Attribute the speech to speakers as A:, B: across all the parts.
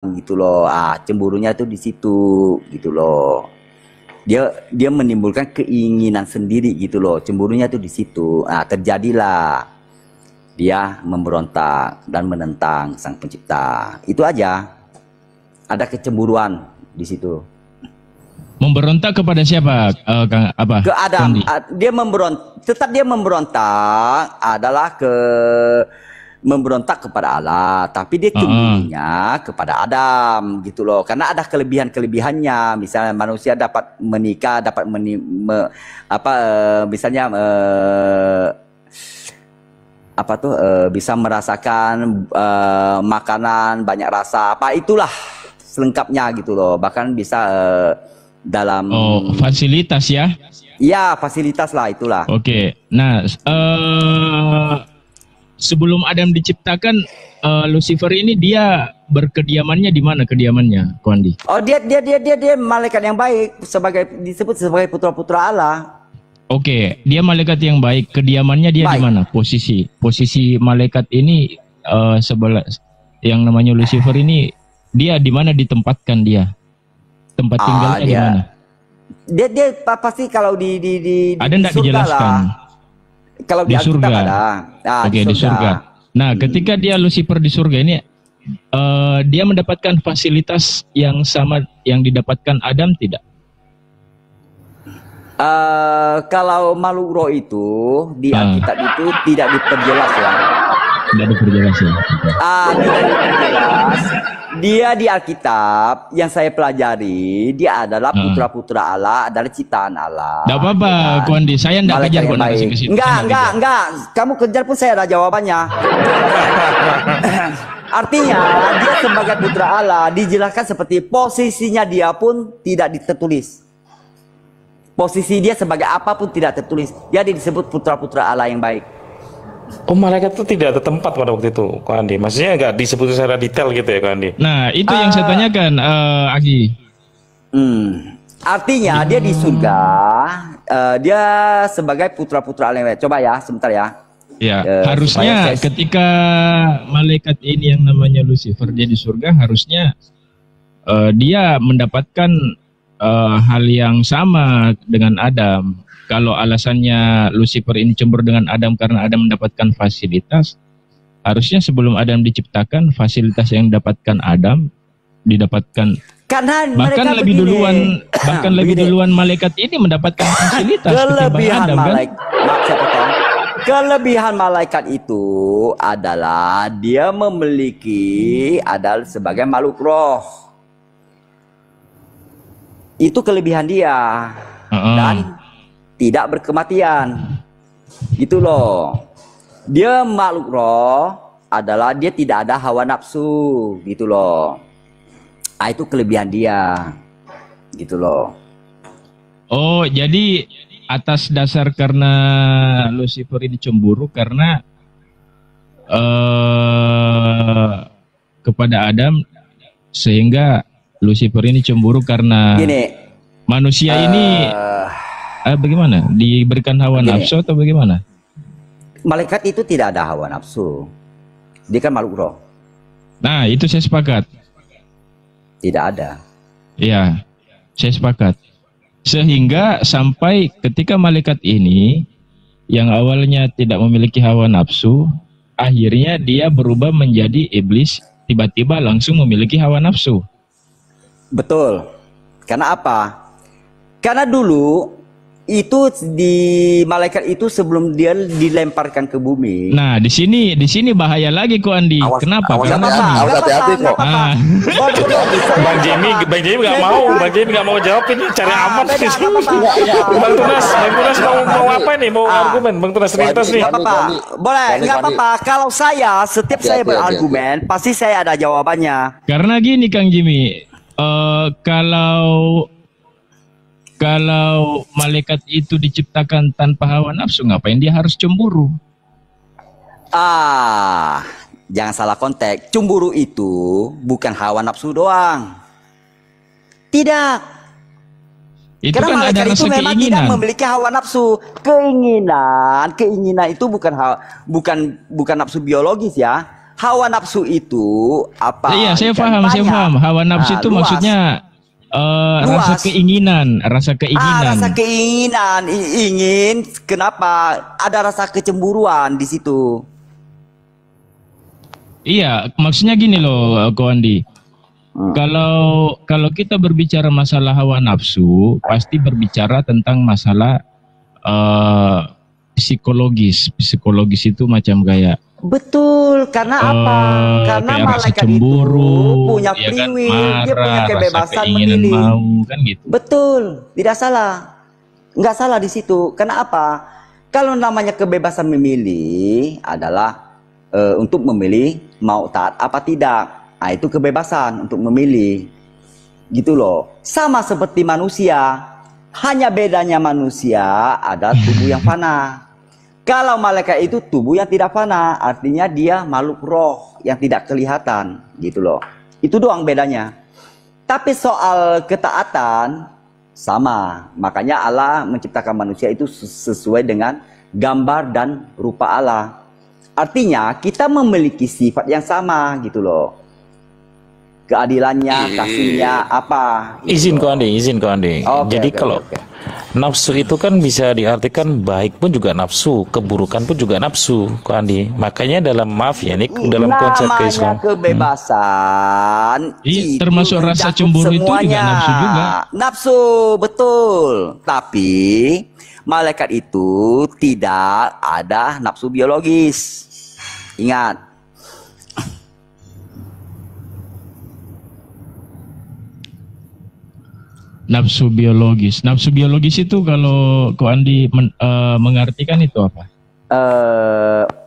A: gitu loh. Cemburunya tuh di situ gitu loh. Dia menimbulkan keinginan sendiri gitu loh. Cemburunya tuh di situ. Terjadilah dia memberontak dan menentang Sang Pencipta. Itu aja. Ada kecemburuan di situ.
B: Memberontak kepada siapa, Kang? Apa?
A: Ke Adam.
B: Kondi?
A: Tetap dia memberontak adalah memberontak kepada Allah, tapi dia cemburunya kepada Adam gitu loh. Karena ada kelebihannya. Misalnya manusia dapat menikah, dapat misalnya bisa merasakan makanan banyak rasa, itulah selengkapnya gitu loh. Bahkan bisa dalam
B: fasilitas ya.
A: Iya, fasilitas lah itulah.
B: Oke. Nah, sebelum Adam diciptakan, Lucifer ini dia berkediamannya di mana kediamannya, Kondi?
A: Dia malaikat yang baik, disebut sebagai putra-putra Allah.
B: Oke, dia malaikat yang baik. Kediamannya dia di mana? Posisi malaikat ini sebelah yang namanya Lucifer ini, dia di mana ditempatkan dia? Tempat tinggalnya di mana?
A: Dia pasti kalau di
B: ada enggak dijelaskan?
A: Kalau di surga ada.
B: Oke, di surga. Nah, ketika dia Lucifer di surga ini, dia mendapatkan fasilitas yang sama yang didapatkan Adam tidak?
A: Kalau makhluk roh itu di Alkitab itu tidak diperjelas ya.
B: Tidak diperjelas ya.
A: Tidak diperjelas. Dia di Alkitab yang saya pelajari, dia adalah putra-putra Allah, adalah ciptaan Allah.
B: Tidak apa-apa, Kondi. Saya tidak kejar ke situ.
A: Enggak. Kamu kejar pun saya ada jawabannya. Artinya dia sebagai putra Allah dijelaskan seperti posisinya dia pun tidak tertulis. Posisi dia sebagai apapun tidak tertulis. Jadi disebut putra-putra Allah yang baik.
C: Malaikat itu tidak ada tempat pada waktu itu, Ko Andi. Maksudnya nggak disebut secara detail gitu ya, Ko Andi?
B: Nah, itu yang saya tanyakan, Agi.
A: Artinya dia di surga, dia sebagai putra-putra Allah yang baik. Coba ya, sebentar ya.
B: Ya, harusnya ketika malaikat ini yang namanya Lucifer dia di surga, harusnya dia mendapatkan hal yang sama dengan Adam. Kalau alasannya Lucifer ini cemburu dengan Adam karena Adam mendapatkan fasilitas, harusnya sebelum Adam diciptakan, fasilitas yang didapatkan Adam didapatkan bahkan lebih duluan malaikat ini mendapatkan fasilitas.
A: Kelebihan malaikat itu adalah dia memiliki sebagai makhluk roh. Itu kelebihan dia. Dan tidak berkematian. Gitu loh. Dia makhluk roh adalah dia tidak ada hawa nafsu, gitu loh. Itu kelebihan dia. Gitu loh.
B: Oh, jadi atas dasar karena Lucifer ini cemburu karena kepada Adam, sehingga Lucifer ini cemburu karena manusia ini bagaimana? Diberikan hawa nafsu atau bagaimana?
A: Malaikat itu tidak ada hawa nafsu. Dia kan makhluk roh.
B: Nah, itu saya sepakat.
A: Tidak ada.
B: Iya, saya sepakat. Sehingga sampai ketika malaikat ini yang awalnya tidak memiliki hawa nafsu, akhirnya dia berubah menjadi iblis, tiba-tiba langsung memiliki hawa nafsu.
A: Betul. Karena apa? Karena dulu itu di malaikat itu sebelum dia dilemparkan ke bumi.
B: Nah, di sini bahaya lagi kok Andi. Kenapa?
D: Karena hati-hati kok.
C: Bang Jimmy nggak mau jawab ini, cari aman. Bang Tunas mau apa nih? Mau argumen? Bang Tunas rintas nih.
A: Boleh, nggak apa-apa. Kalau setiap saya berargumen, pasti saya ada jawabannya.
B: Karena gini Kang Jimmy, kalau malaikat itu diciptakan tanpa hawa nafsu, ngapain dia harus cemburu?
A: Jangan salah konteks. Cemburu itu bukan hawa nafsu doang. Tidak.
B: Itu
A: karena
B: kan
A: malaikat
B: ada
A: itu memang tidak memiliki hawa nafsu. Keinginan itu bukan nafsu biologis ya. hawa nafsu itu apa?
B: Iya, saya
A: Kan
B: paham, saya
A: banyak.
B: paham. Hawa nafsu itu
A: Luas.
B: maksudnya rasa
A: Luas.
B: keinginan, rasa keinginan.
A: Rasa keinginan, ingin. Kenapa? Ada rasa kecemburuan di situ.
B: Iya, maksudnya gini loh, Ko Andi. Kalau kita berbicara masalah hawa nafsu, pasti berbicara tentang masalah psikologis. Psikologis itu macam kayak
A: Betul, karena apa? Karena
B: kayak rasa
A: malaikat
B: cemburu,
A: itu punya
B: ya kan,
A: free will, dia punya
B: marah, rasa
A: kebebasan
B: keinginan
A: memilih.
B: mau, kan gitu.
A: Betul, tidak salah. Nggak salah di situ. Karena apa? Kalau namanya kebebasan memilih adalah untuk memilih mau taat apa tidak. Nah, itu kebebasan untuk memilih. Gitu loh. Sama seperti manusia. Hanya bedanya manusia ada tubuh yang fana. Kalau malaikat itu tubuh yang tidak fana, artinya dia makhluk roh yang tidak kelihatan, gitu loh. Itu doang bedanya. Tapi soal ketaatan sama. Makanya Allah menciptakan manusia itu sesuai dengan gambar dan rupa Allah. Artinya kita memiliki sifat yang sama, gitu loh. Keadilannya, kasihnya apa? Gitu
C: Izin
A: loh.
C: Ko Andi.
A: Oke,
C: Jadi
A: oke,
C: kalau
A: oke.
C: nafsu itu kan bisa diartikan baik pun juga nafsu, keburukan pun juga nafsu, Ko Andi. Makanya dalam maaf ya, ini dalam konsep
A: Namanya
C: Islam.
A: kebebasan
B: Iya,
A: itu
B: termasuk rasa
A: mencakup
B: cemburu itu juga
A: semuanya.
B: nafsu juga.
A: Nafsu, betul. Tapi malaikat itu tidak ada nafsu biologis. Ingat.
B: Nafsu biologis. Nafsu biologis itu kalau Ko Andi mengartikan itu apa?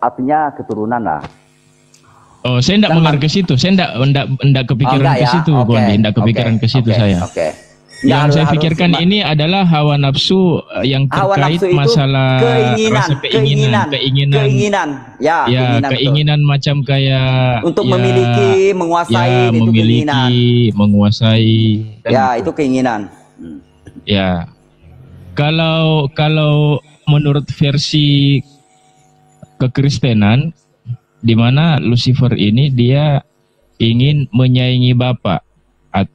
A: Artinya keturunan lah.
B: Oh, saya tidak mengarti ke situ. Saya tidak kepikiran ke situ, Ko Andi. Tidak kepikiran ke situ saya. Yang saya pikirkan ini adalah hawa nafsu yang
A: hawa
B: terkait
A: nafsu itu
B: masalah rasa keinginan.
A: Ya,
B: keinginan macam kayak
A: untuk
B: ya,
A: memiliki, menguasai, itu keinginan.
B: menguasai.
A: Ya, itu keinginan.
B: Ya, kalau menurut versi kekristenan, di mana Lucifer ini dia ingin menyaingi Bapa,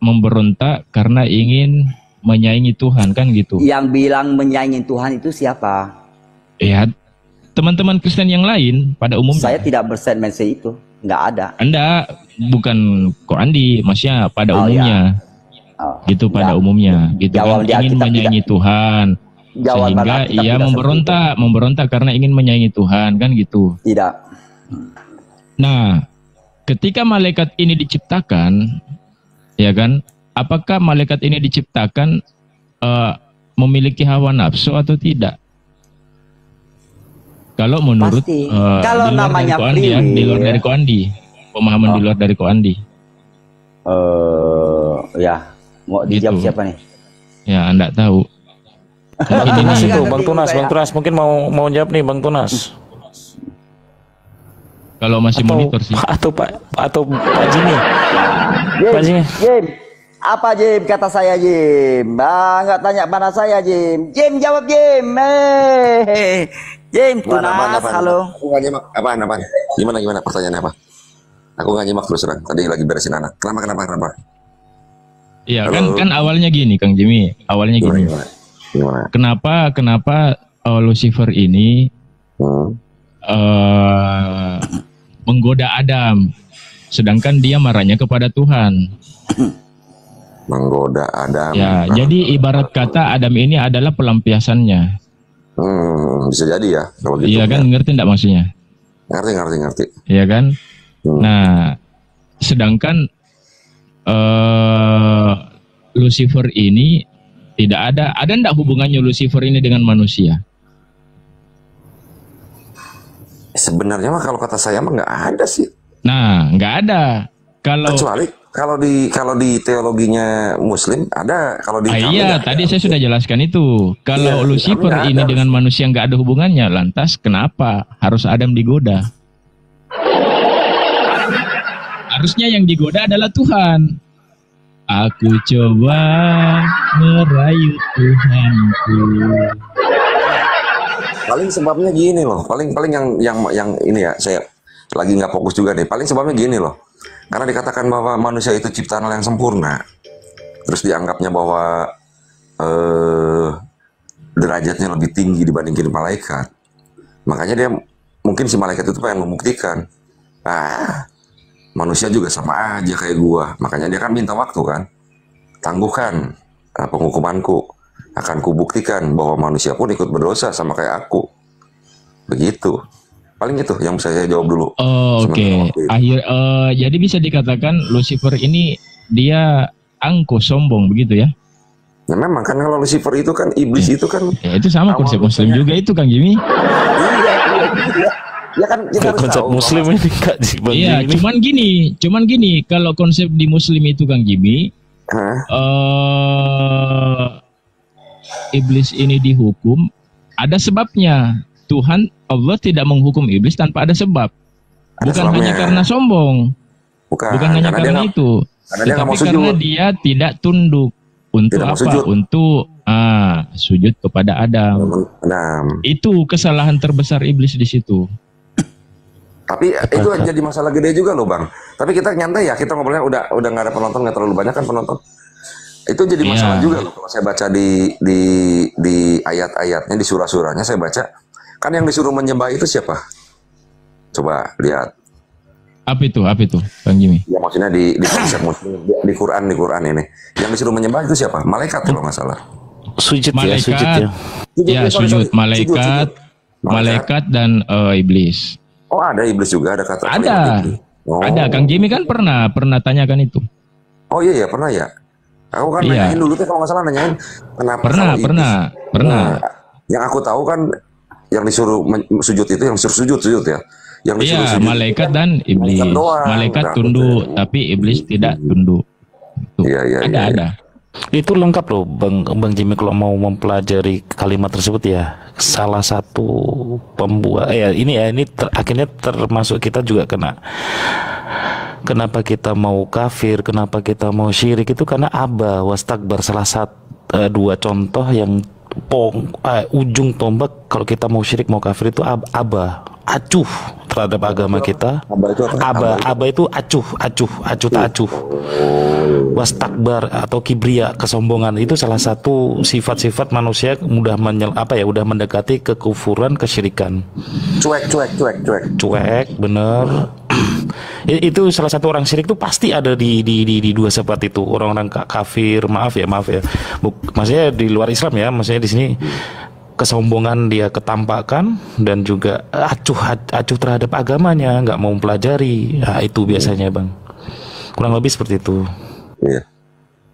B: memberontak karena ingin menyaingi Tuhan, kan gitu.
A: Yang bilang menyaingi Tuhan itu siapa?
B: Ya, teman-teman Kristen yang lain pada umumnya.
A: Saya tidak berstatement itu, nggak ada.
B: Anda bukan Ko Andi, maksudnya pada umumnya.
A: Ya.
B: Gitu pada umumnya, gitu kan, ingin menyaingi Tuhan. Sehingga ia memberontak karena ingin menyaingi Tuhan, kan gitu.
A: Tidak.
B: Nah, ketika malaikat ini diciptakan, ya kan, apakah malaikat ini diciptakan memiliki hawa nafsu atau tidak? Kalau menurut
A: kalau namanya free will,
B: di luar dari Ko Andi, pemahaman di luar dari Ko Andi.
A: Ya, mau dijawab siapa nih?
B: Ya, Anda tahu.
C: Bang Tunas itu, Bang Tunas mungkin mau jawab nih, Bang Tunas.
B: Kalau masih monitor sih.
C: Atau Pak Jimmy. Pak Jimmy.
A: Jim, apa Jim kata saya Jim? Nggak tanya pada saya Jim. Jim jawab Jim. Jim, Tunas, halo.
D: Aku nggak nyimak. Apaan? Gimana pertanyaannya apa? Aku nggak nyimak terus terang. Tadi lagi beresin anak. Kenapa?
B: Iya, kan awalnya gini, Kang Jimmy. Awalnya gini.
D: Gimana?
B: Kenapa Lucifer ini menggoda Adam, sedangkan dia marahnya kepada Tuhan.
D: Menggoda Adam.
B: Ya, jadi ibarat kata Adam ini adalah pelampiasannya.
D: Bisa jadi ya kalau gitu.
B: Iya kan, ngerti enggak maksudnya?
D: Ngerti.
B: Iya kan? Nah, sedangkan Lucifer ini tidak ada enggak hubungannya Lucifer ini dengan manusia?
D: Sebenarnya mah kalau kata saya mah nggak ada sih.
B: Nah, nggak ada.
D: Kecuali kalau di teologinya Muslim ada, kalau di
B: iya, tadi saya sudah jelaskan itu. Kalau Lucifer ini dengan manusia nggak ada hubungannya, lantas kenapa harus Adam digoda? Harusnya yang digoda adalah Tuhan. Aku coba merayu Tuhanku.
D: Paling sebabnya gini loh, paling yang ini ya, lagi nggak fokus juga nih. Paling sebabnya gini loh, karena dikatakan bahwa manusia itu ciptaan Allah yang sempurna, terus dianggapnya bahwa derajatnya lebih tinggi dibandingin malaikat. Makanya dia mungkin si malaikat itu pengen membuktikan, manusia juga sama aja kayak gua. Makanya dia kan minta waktu kan, tangguhkan penghukumanku, akan kubuktikan bahwa manusia pun ikut berdosa sama kayak aku. Begitu. Paling itu yang bisa saya jawab dulu.
B: Oh, oke. Jadi bisa dikatakan Lucifer ini dia angkuh, sombong begitu ya?
D: Ya memang kan kalau Lucifer itu kan iblis itu kan.
B: Ya, itu sama konsep Muslim juga itu Kang Jimmy.
D: Ya kan kita harus
C: konsep
D: tahu
C: Muslim
D: bahwa,
C: ini Kak Bang
B: Iya,
C: Jimmy.
B: cuman gini, kalau konsep di Muslim itu Kang Jimmy, iblis ini dihukum ada sebabnya. Tuhan Allah tidak menghukum iblis tanpa ada sebab. Bukan hanya karena sombong. Bukan hanya karena itu. Tetapi karena dia tidak tunduk. Untuk
D: tidak
B: apa?
D: Sujud.
B: Untuk sujud kepada Adam. Itu kesalahan terbesar iblis di situ.
D: Tapi itu jadi masalah gede juga loh Bang. Tapi kita nyantai ya, kita ngobrolnya udah nggak ada penonton, nggak terlalu banyak kan penonton. Itu jadi masalah juga loh kalau saya baca di ayat-ayatnya, di surah-surahnya saya baca. Kan yang disuruh menyembah itu siapa? Coba lihat.
B: Apa itu, Bang Jimmy?
D: Ya maksudnya di konsep Muslim, di Quran ini. Yang disuruh menyembah itu siapa? Malaikat kalau nggak salah.
C: Sujud
B: malaikat,
C: ya.
B: Ya, sujud. Malaikat dan iblis.
D: Oh, ada iblis juga, ada kata.
B: Ada. Ada. Kang Jimmy kan pernah tanyakan itu.
D: Oh iya pernah ya. Aku kan nanyain dulu tuh kalau nggak salah nanyain kenapa.
B: Pernah.
D: Nah, yang aku tahu kan yang disuruh sujud itu yang disuruh sujud ya. Yang disuruh sujud
B: malaikat dan iblis. Malaikat tunduk, tapi iblis tidak tunduk.
D: Iya.
B: Ada.
C: Itu lengkap loh Bang Jimmy kalau mau mempelajari kalimat tersebut ya. Salah satu pembuat ini akhirnya termasuk kita juga kena. Kenapa kita mau kafir, kenapa kita mau syirik itu karena aba wastakbar, salah satu dua contoh yang ujung tombak kalau kita mau syirik mau kafir itu acuh terhadap agama kita. Aba itu acuh. Wastakbar atau kibria, kesombongan itu salah satu sifat-sifat manusia udah mendekati kekufuran, kesyirikan. Cuek, bener. Itu salah satu orang syirik itu pasti ada di dua sifat itu. Orang-orang kafir, maaf ya. Maksudnya di luar Islam ya, maksudnya di sini kesombongan dia ketampakan dan juga acuh terhadap agamanya, nggak mau mempelajari. Nah, itu biasanya Bang. Kurang lebih seperti itu.
D: Iya.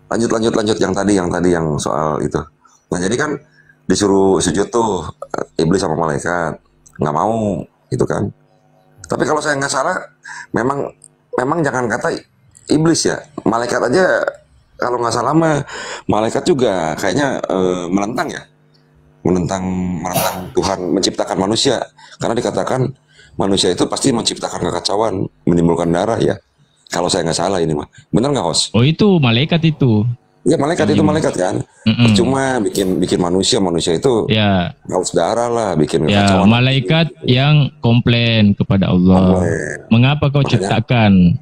D: Lanjut yang tadi yang soal itu. Nah, jadi kan disuruh sujud tuh iblis sama malaikat, nggak mau gitu kan. Tapi kalau saya nggak salah, memang jangan kata iblis ya, malaikat aja kalau nggak salah malaikat juga kayaknya menentang Tuhan menciptakan manusia, karena dikatakan manusia itu pasti menciptakan kekacauan, menimbulkan darah ya. Kalau saya nggak salah ini mah, benar nggak Hos?
B: Oh itu malaikat itu.
D: Ya malaikat itu malaikat kan. Percuma bikin manusia itu haus darah lah, bikin kekacauan.
B: Malaikat yang komplain kepada Allah. Mengapa kau ciptakan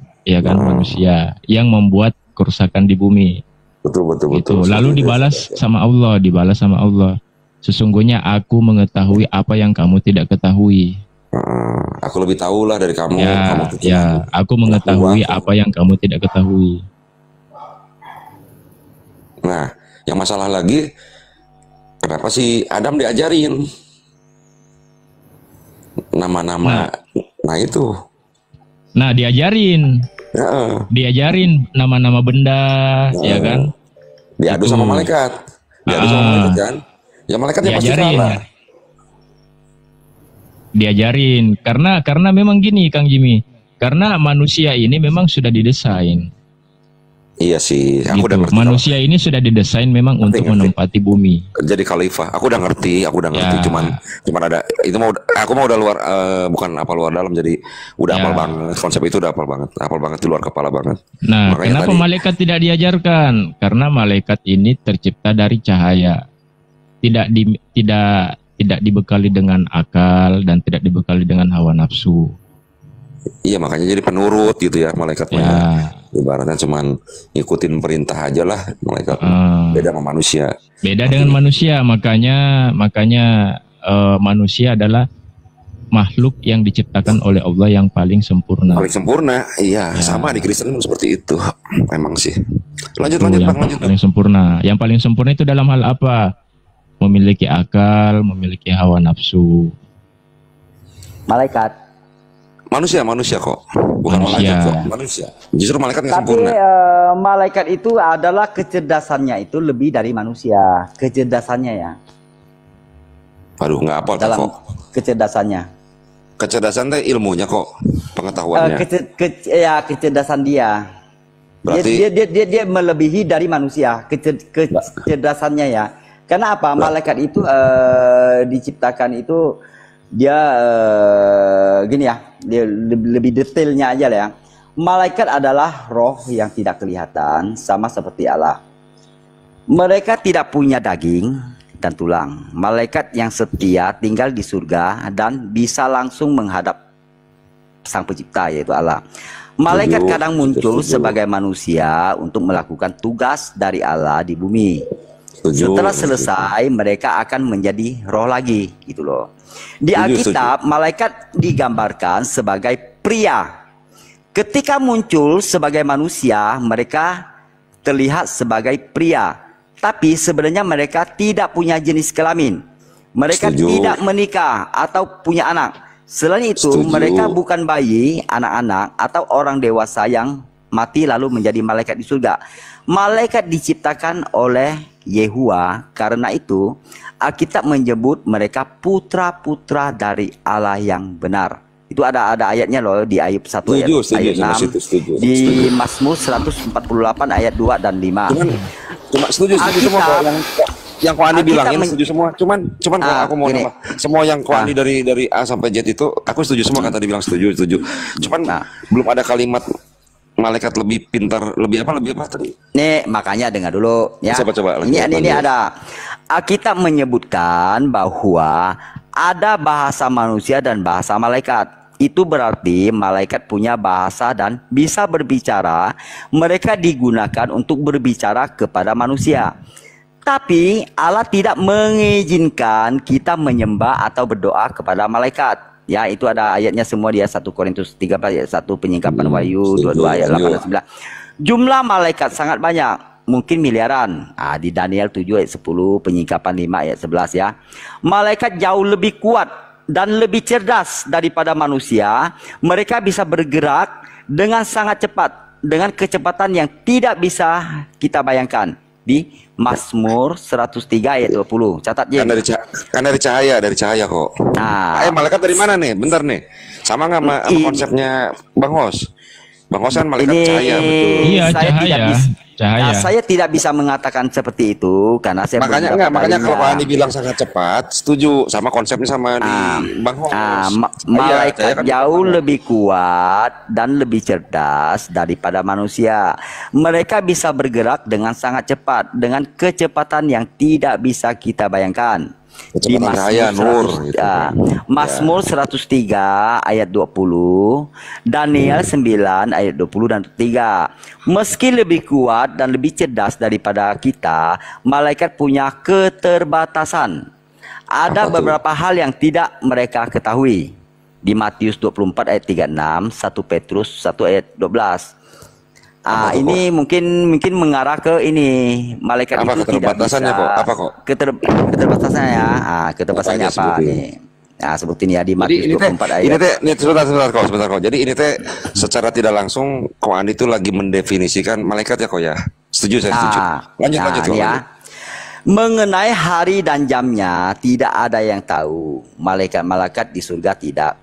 B: manusia yang membuat kerusakan di bumi? Betul. Lalu dibalas sama Allah. Sesungguhnya aku mengetahui apa yang kamu tidak ketahui.
D: Aku lebih tahu lah dari kamu.
B: Aku mengetahui apa yang kamu tidak ketahui.
D: Nah, yang masalah lagi, kenapa si Adam diajarin nama-nama? Nah itu. Nah
B: diajarin nama-nama benda, ya kan?
D: Diadu sama malaikat. Kan? Ya malaikatnya pasti kalah.
B: Diajarin karena memang gini Kang Jimmy, karena manusia ini memang sudah didesain.
D: Iya sih, aku udah ngerti.
B: Manusia ini sudah didesain memang untuk menempati bumi.
D: Jadi khalifah, aku udah ngerti. Cuman ada itu aku mau udah luar bukan luar dalam, jadi udah hafal banget konsep itu, udah hafal banget di luar kepala banget.
B: Nah, makanya kenapa malaikat tidak diajarkan? Karena malaikat ini tercipta dari cahaya, tidak dibekali dengan akal dan tidak dibekali dengan hawa nafsu.
D: Iya, makanya jadi penurut gitu ya malaikatnya.
B: Ya.
D: Ibaratnya cuman ngikutin perintah aja lah malaikat. Beda sama manusia.
B: Beda dengan manusia, makanya manusia adalah makhluk yang diciptakan oleh Allah yang paling sempurna.
D: Paling sempurna, iya, sama di Kristen pun seperti itu. Emang sih. Lanjut
B: Itu yang
D: Bang, lanjut.
B: paling sempurna. Yang paling sempurna itu dalam hal apa? Memiliki akal, memiliki hawa nafsu.
A: Malaikat.
D: Manusia kok, bukan
B: Manusia.
D: malaikat kok, manusia. Justru malaikat nggak
A: Tapi
D: sempurna.
A: malaikat itu adalah kecerdasannya itu lebih dari manusia. Kecerdasannya ya.
D: Aduh, nggak apa
A: Dalam
D: kok.
A: kecerdasannya.
D: Kecerdasan teh ilmunya kok, pengetahuannya.
A: Kecerdasan dia.
D: Berarti
A: Dia melebihi dari manusia. Kecerdasannya ya. Karena apa? Malaikat itu diciptakan itu dia gini ya, dia lebih detailnya aja lah ya. Malaikat adalah roh yang tidak kelihatan, sama seperti Allah. Mereka tidak punya daging dan tulang. Malaikat yang setia tinggal di surga dan bisa langsung menghadap Sang Pencipta, yaitu Allah. Malaikat kadang muncul sebagai manusia untuk melakukan tugas dari Allah di bumi. Setelah selesai, mereka akan menjadi roh lagi, gitu loh. Di Alkitab, malaikat digambarkan sebagai pria. Ketika muncul sebagai manusia, mereka terlihat sebagai pria. Tapi sebenarnya mereka tidak punya jenis kelamin. Mereka tidak menikah atau punya anak. Selain itu, mereka bukan bayi, anak-anak, atau orang dewasa yang mati lalu menjadi malaikat di surga. Malaikat diciptakan oleh Yehuwa, karena itu Alkitab menyebut mereka putra-putra dari Allah yang benar. Itu ada ayatnya loh di Ayub 1 ayat 6, di Mazmur 148 ayat 2 dan 5.
D: Cuma setuju semua kok yang Ko Andi bilang ini setuju semua. Cuman kalau aku mau nama semua yang Ko Andi dari A sampai Z itu aku setuju semua, kan tadi bilang setuju. Cuman belum ada kalimat malaikat lebih pintar, lebih apa tadi?
A: Nih, makanya dengar dulu ya.
D: Coba
A: Ini ada. Alkitab menyebutkan bahwa ada bahasa manusia dan bahasa malaikat. Itu berarti malaikat punya bahasa dan bisa berbicara. Mereka digunakan untuk berbicara kepada manusia. Tapi Allah tidak mengizinkan kita menyembah atau berdoa kepada malaikat. Ya, itu ada ayatnya semua dia 1 Korintus 13 ayat 1, penyingkapan Wahyu 22 ayat 8 dan 9. Jumlah malaikat sangat banyak, mungkin miliaran. Di Daniel 7 ayat 10, penyingkapan 5 ayat 11 ya. Malaikat jauh lebih kuat dan lebih cerdas daripada manusia. Mereka bisa bergerak dengan sangat cepat, dengan kecepatan yang tidak bisa kita bayangkan. Di Mazmur 103 ayat 20. Catat ya.
D: Kan dari cahaya kok. Malaikat dari mana nih? Bentar nih. Sama nggak sama konsepnya Bang Hos? Bang Hos kan malaikat cahaya, betul.
B: Iya, cahaya.
A: Saya tidak bisa mengatakan seperti itu karena saya
D: makanya kalau Pak Andi bilang sangat cepat, setuju sama konsepnya sama di Bang Hos.
A: Malaikat jauh lebih kuat dan lebih cerdas daripada manusia. Mereka bisa bergerak dengan sangat cepat, dengan kecepatan yang tidak bisa kita bayangkan. Di Mazmur 103 ayat 20, Daniel 9 ayat 20 dan 3. Meski lebih kuat dan lebih cerdas daripada kita, malaikat punya keterbatasan. Ada beberapa hal yang tidak mereka ketahui. Di Matius 24 ayat 36, 1 Petrus 1 ayat 12. Ini mungkin mengarah ke ini malaikat itu
D: keterbatasannya
A: tidak bisa.
D: Apa kok?
A: Keterbatasannya ya. Keterbatasannya apa nih? Sebutin ya di Matius 24 ayat.
D: Ini teh sebentar kok. Jadi ini teh secara tidak langsung Ko Andi itu lagi mendefinisikan malaikat ya kok ya. Setuju, saya setuju. Lanjut ya.
A: Mengenai hari dan jamnya tidak ada yang tahu. Malaikat-malaikat di surga tidak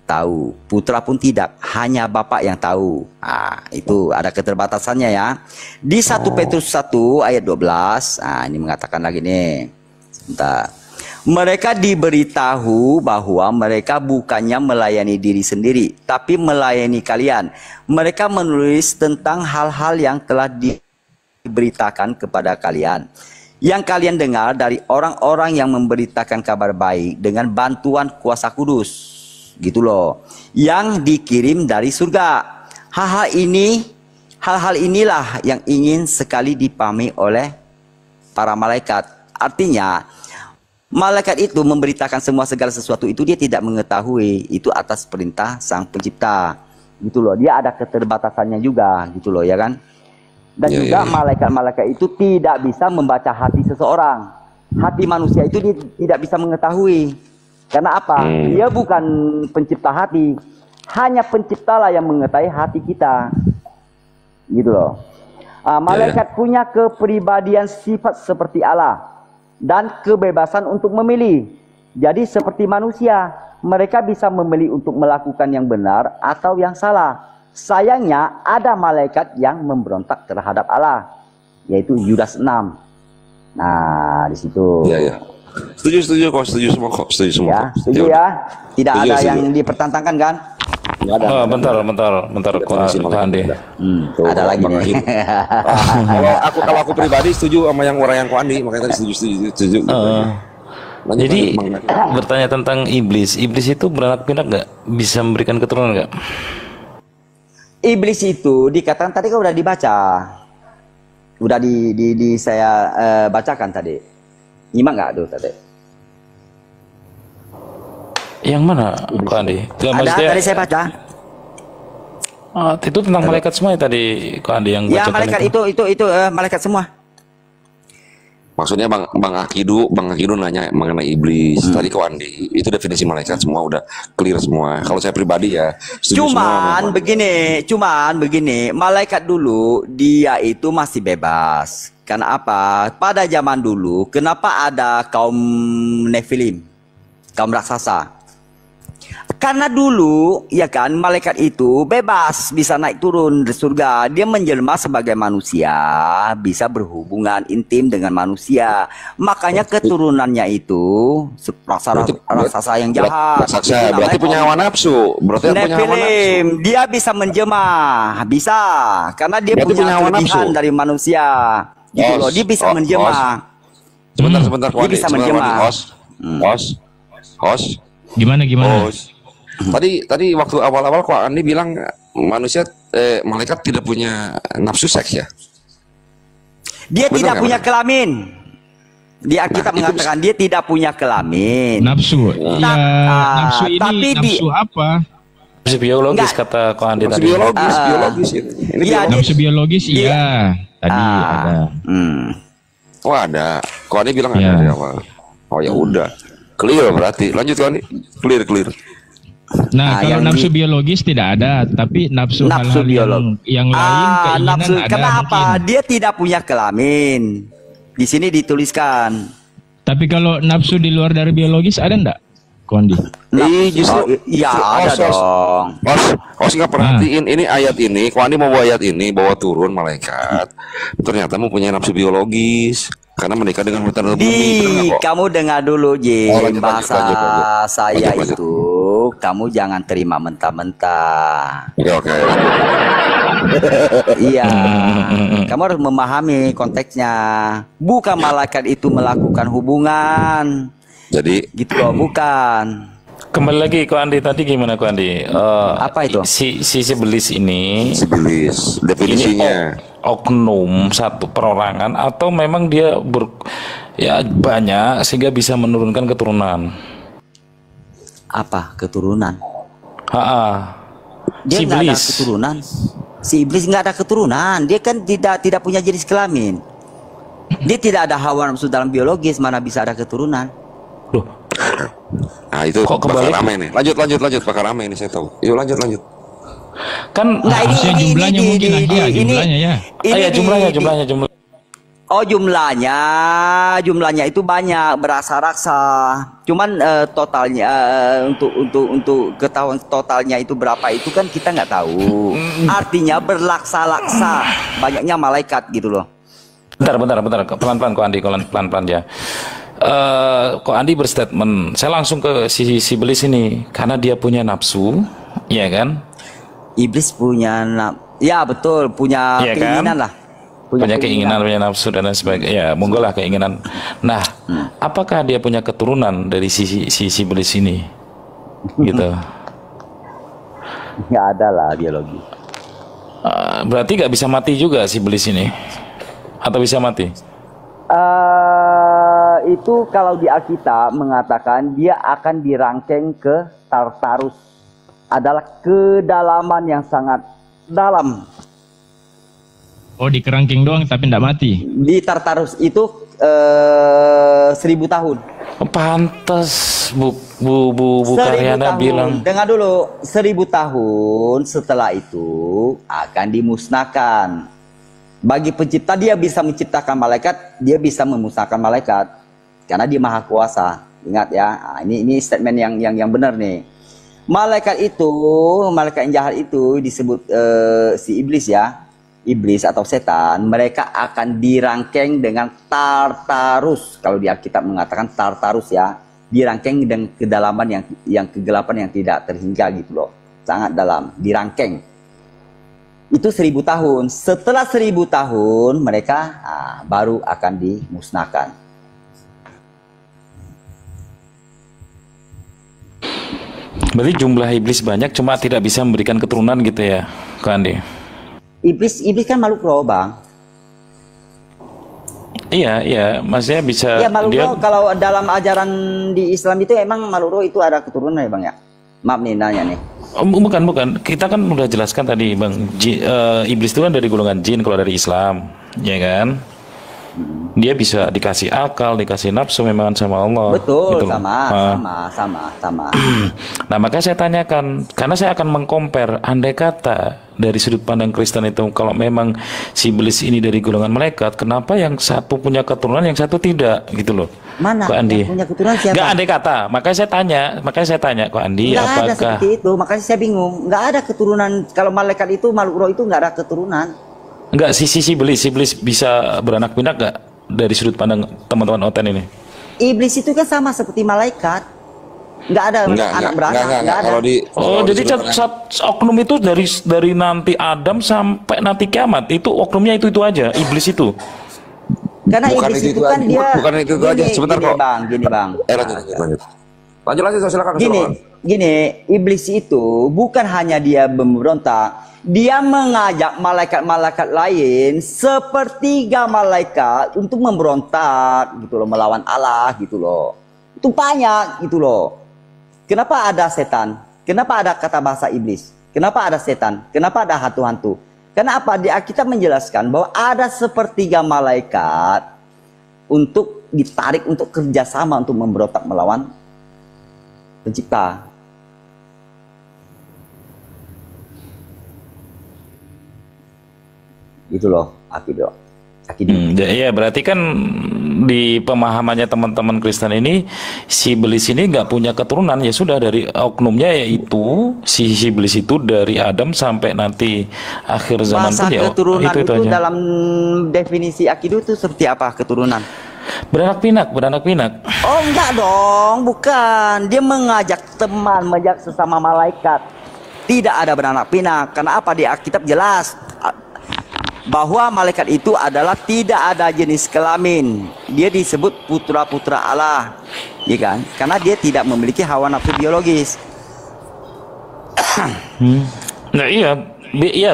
A: tahu, putra pun tidak, hanya Bapa yang tahu. Itu ada keterbatasannya ya. Di 1 Petrus 1 ayat 12, ini mengatakan lagi nih. Sebentar. Mereka diberitahu bahwa mereka bukannya melayani diri sendiri, tapi melayani kalian. Mereka menulis tentang hal-hal yang telah diberitakan kepada kalian, yang kalian dengar dari orang-orang yang memberitakan kabar baik dengan bantuan kuasa kudus. gitu loh, yang dikirim dari surga. Hal-hal inilah yang ingin sekali dipahami oleh para malaikat. Artinya malaikat itu memberitakan segala sesuatu itu dia tidak mengetahui, itu atas perintah Sang Pencipta, gitu loh. Dia ada keterbatasannya juga, gitu loh, ya kan? Dan juga malaikat-malaikat itu tidak bisa membaca hati seseorang. Hati manusia itu dia tidak bisa mengetahui. Karena apa? Dia bukan pencipta hati. Hanya penciptalah yang mengetahui hati kita, gitu loh. Malaikat punya kepribadian sifat seperti Allah dan kebebasan untuk memilih. Jadi seperti manusia, mereka bisa memilih untuk melakukan yang benar atau yang salah. Sayangnya ada malaikat yang memberontak terhadap Allah, yaitu Yudas 6. Nah, di situ.
D: Iya. Setuju kok, setuju semua kok, setuju semua.
A: Ya, setuju ya. Tidak ada yang dipertentangkan kan?
C: Bentar, Kok Andi.
A: Ada lagi nih.
D: Kalau aku pribadi setuju sama yang orang yang Ko Andi, makanya tadi setuju.
C: Jadi bertanya tentang iblis itu beranak pinak nggak? Bisa memberikan keturunan nggak?
A: Iblis itu dikatakan tadi kan udah dibaca, udah di saya bacakan tadi. Nyimak nggak tuh tadi?
C: Yang mana, Ko Andi?
A: Ada tadi saya baca.
C: Itu tentang malaikat semua ya tadi, Ko Andi yang baca.
A: Ya malaikat itu malaikat semua.
D: Maksudnya Bang Akidu nanya mengenai iblis. Tadi Ko Andi itu definisi malaikat semua udah clear semua. Kalau saya pribadi ya setuju
A: cuman begini, malaikat dulu dia itu masih bebas. Karena apa? Pada zaman dulu kenapa ada kaum Nephilim, kaum raksasa? Karena dulu ya kan malaikat itu bebas bisa naik turun di surga. Dia menjelma sebagai manusia, bisa berhubungan intim dengan manusia. Makanya keturunannya itu raksasa yang jahat.
D: Raksasa berarti punya hawa nafsu.
A: Nephilim, dia bisa menjemah, bisa karena dia
D: berarti
A: punya kelebihan dari manusia. Gitu loh, dia bisa menjemah.
D: Sebentar
A: Dia bisa menjemah.
C: Host. Gimana?
D: Tadi waktu awal-awal Ko Andi bilang malaikat tidak punya nafsu seks ya?
A: Dia tidak punya kelamin. Di Alkitab mengatakan dia tidak punya kelamin.
B: Nafsu. Nafsu ini tapi nafsu apa?
C: Nafsu biologis kata Ko Andi tadi.
D: Biologis itu.
B: Nafsu biologis iya. Tadi ada.
D: Oh ada. Ko Andi bilang ada di awal. Oh ya udah. Clear berarti. Lanjut Ko Andi. Clear.
B: Nah, kalau nafsu biologis tidak ada, tapi nafsu hal-hal yang lain, keinginan nafsu, ada.
A: Kenapa?
B: Mungkin.
A: Dia tidak punya kelamin. Di sini dituliskan.
B: Tapi kalau nafsu di luar dari biologis ada enggak, Kondi?
D: Justru
A: ya ada dong.
D: Os nggak perhatiin ini ayat ini. Ko Andi mau bawa ayat ini, bawa turun malaikat. Ternyata mempunyai nafsu biologis. Karena menikah dengan wanita bumi.
A: Kamu dengar dulu, bahasa saya itu kamu jangan terima mentah-mentah.
D: Oke.
A: Iya, kamu harus memahami konteksnya. Bukan malaikat itu melakukan hubungan.
D: Jadi,
A: gitu loh, bukan.
C: Kembali lagi Ko Andi tadi gimana Ko Andi?
A: Apa itu?
C: Si Iblis ini.
D: Iblis definisinya.
C: Oknum satu perorangan atau memang dia banyak sehingga bisa menurunkan keturunan.
A: Apa keturunan? Dia
C: si
A: nggak ada
C: Iblis.
A: keturunan. Si Iblis nggak ada keturunan. Dia kan tidak punya jenis kelamin. Dia tidak ada hawa nafsu dalam biologis, mana bisa ada keturunan?
C: Loh.
D: Nah itu kok bakal rame nih. Lanjut bakal rame ini saya tahu. Yuk lanjut.
C: Kan
B: harusnya jumlahnya mungkin aja jumlahnya ya.
C: Jumlahnya.
A: Oh jumlahnya itu banyak, berasa raksa. Cuman totalnya untuk ketahuan totalnya itu berapa itu kan kita nggak tahu. Artinya berlaksa-laksa banyaknya malaikat gitu loh.
C: Bentar, pelan-pelan Ko Andi, pelan-pelan ya. Ko Andi berstatement, saya langsung ke si Iblis ini karena dia punya nafsu, ya kan?
A: Iblis punya ya betul, punya
C: ya
A: keinginan
C: kan?
A: lah.
C: Punya keinginan, punya nafsu dan lain sebagainya. Ya, monggo lah keinginan. Nah, apakah dia punya keturunan dari si Iblis ini? Gitu.
A: Nggak ada lah biologi.
C: Berarti nggak bisa mati juga si iblis ini, atau bisa mati?
A: Itu kalau di Alkitab mengatakan dia akan dirangkeng ke Tartarus, adalah kedalaman yang sangat dalam.
B: Oh, di kerangkeng doang tapi tidak mati.
A: Di Tartarus itu 1000 tahun.
C: Pantes Bu
A: 1000
C: Karyana
A: tahun.
C: bilang.
A: Dengar dulu, 1000 tahun setelah itu akan dimusnahkan. Bagi pencipta, dia bisa menciptakan malaikat, dia bisa memusnahkan malaikat, karena dia maha kuasa. Ingat ya, nah, ini statement yang benar nih. Malaikat itu, malaikat yang jahat itu disebut si iblis ya, iblis atau setan. Mereka akan dirangkeng dengan Tartarus. Kalau di Alkitab mengatakan Tartarus ya, dirangkeng dengan kedalaman yang kegelapan yang tidak terhingga gitu loh, sangat dalam, dirangkeng. Itu 1000 tahun. Setelah 1000 tahun mereka baru akan dimusnahkan.
C: Berarti jumlah iblis banyak, cuma tidak bisa memberikan keturunan gitu ya, Kak Andi?
A: Iblis kan makhluk roh, Bang.
C: Iya, maksudnya bisa.
A: Iya, makhluk
C: dia...
A: roh. Kalau dalam ajaran di Islam itu emang makhluk roh itu ada keturunan ya, Bang ya? Maaf nih nanya nih.
C: Bukan. Kita kan udah jelaskan tadi, Bang. Iblis itu kan dari golongan jin kalau dari Islam, ya kan? Dia bisa dikasih akal, dikasih nafsu memang sama Allah.
A: Betul,
C: gitu
A: sama.
C: Nah, maka saya tanyakan, karena saya akan mengcompare, andai kata dari sudut pandang Kristen itu, kalau memang si iblis ini dari golongan malaikat, kenapa yang satu punya keturunan, yang satu tidak, gitu loh.
A: Mana
C: Kok Andi?
A: yang punya keturunan siapa?
C: Nggak, andai kata, makanya saya tanya, kok Andi,
A: nggak
C: apakah
A: ada seperti itu, makanya saya bingung. Nggak ada keturunan. Kalau malaikat itu, makhluk roh itu nggak ada keturunan.
C: Enggak, si iblis bisa beranak pinak nggak dari sudut pandang teman-teman Oten ini?
A: Iblis itu kan sama seperti malaikat. Nggak ada anak beranak, nggak ada.
C: Jadi oknum itu dari nanti Adam sampai nanti kiamat, itu oknumnya itu aja, iblis itu.
A: Karena bukan iblis itu kan dia
D: bukan itu aja, sebentar kok.
A: Gini bang.
D: Lanjut, silakan.
A: Gini, iblis itu bukan hanya dia memberontak. Dia mengajak malaikat-malaikat lain sepertiga malaikat untuk memberontak gitu loh, melawan Allah gitu loh. Itu banyak gitu loh. Kenapa ada setan? Kenapa ada kata bahasa iblis? Kenapa ada setan? Kenapa ada hantu-hantu? Karena apa? Di Alkitab menjelaskan bahwa ada sepertiga malaikat untuk ditarik untuk kerjasama untuk memberontak melawan pencipta. Gitu loh, akidah.
C: Ya berarti kan di pemahamannya teman-teman Kristen ini, si iblis ini nggak punya keturunan, ya sudah, dari oknumnya yaitu si iblis itu dari Adam sampai nanti akhir zaman pun ya
A: keturunan itu
C: aja.
A: Dalam definisi akidah itu seperti apa keturunan?
C: Beranak pinak.
A: Oh enggak dong, bukan. Dia mengajak sesama malaikat. Tidak ada beranak pinak. Karena apa? Di Alkitab jelas bahwa malaikat itu adalah tidak ada jenis kelamin. Dia disebut putra-putra Allah, ya kan? Karena dia tidak memiliki hawa nafsu biologis.
C: Nah iya,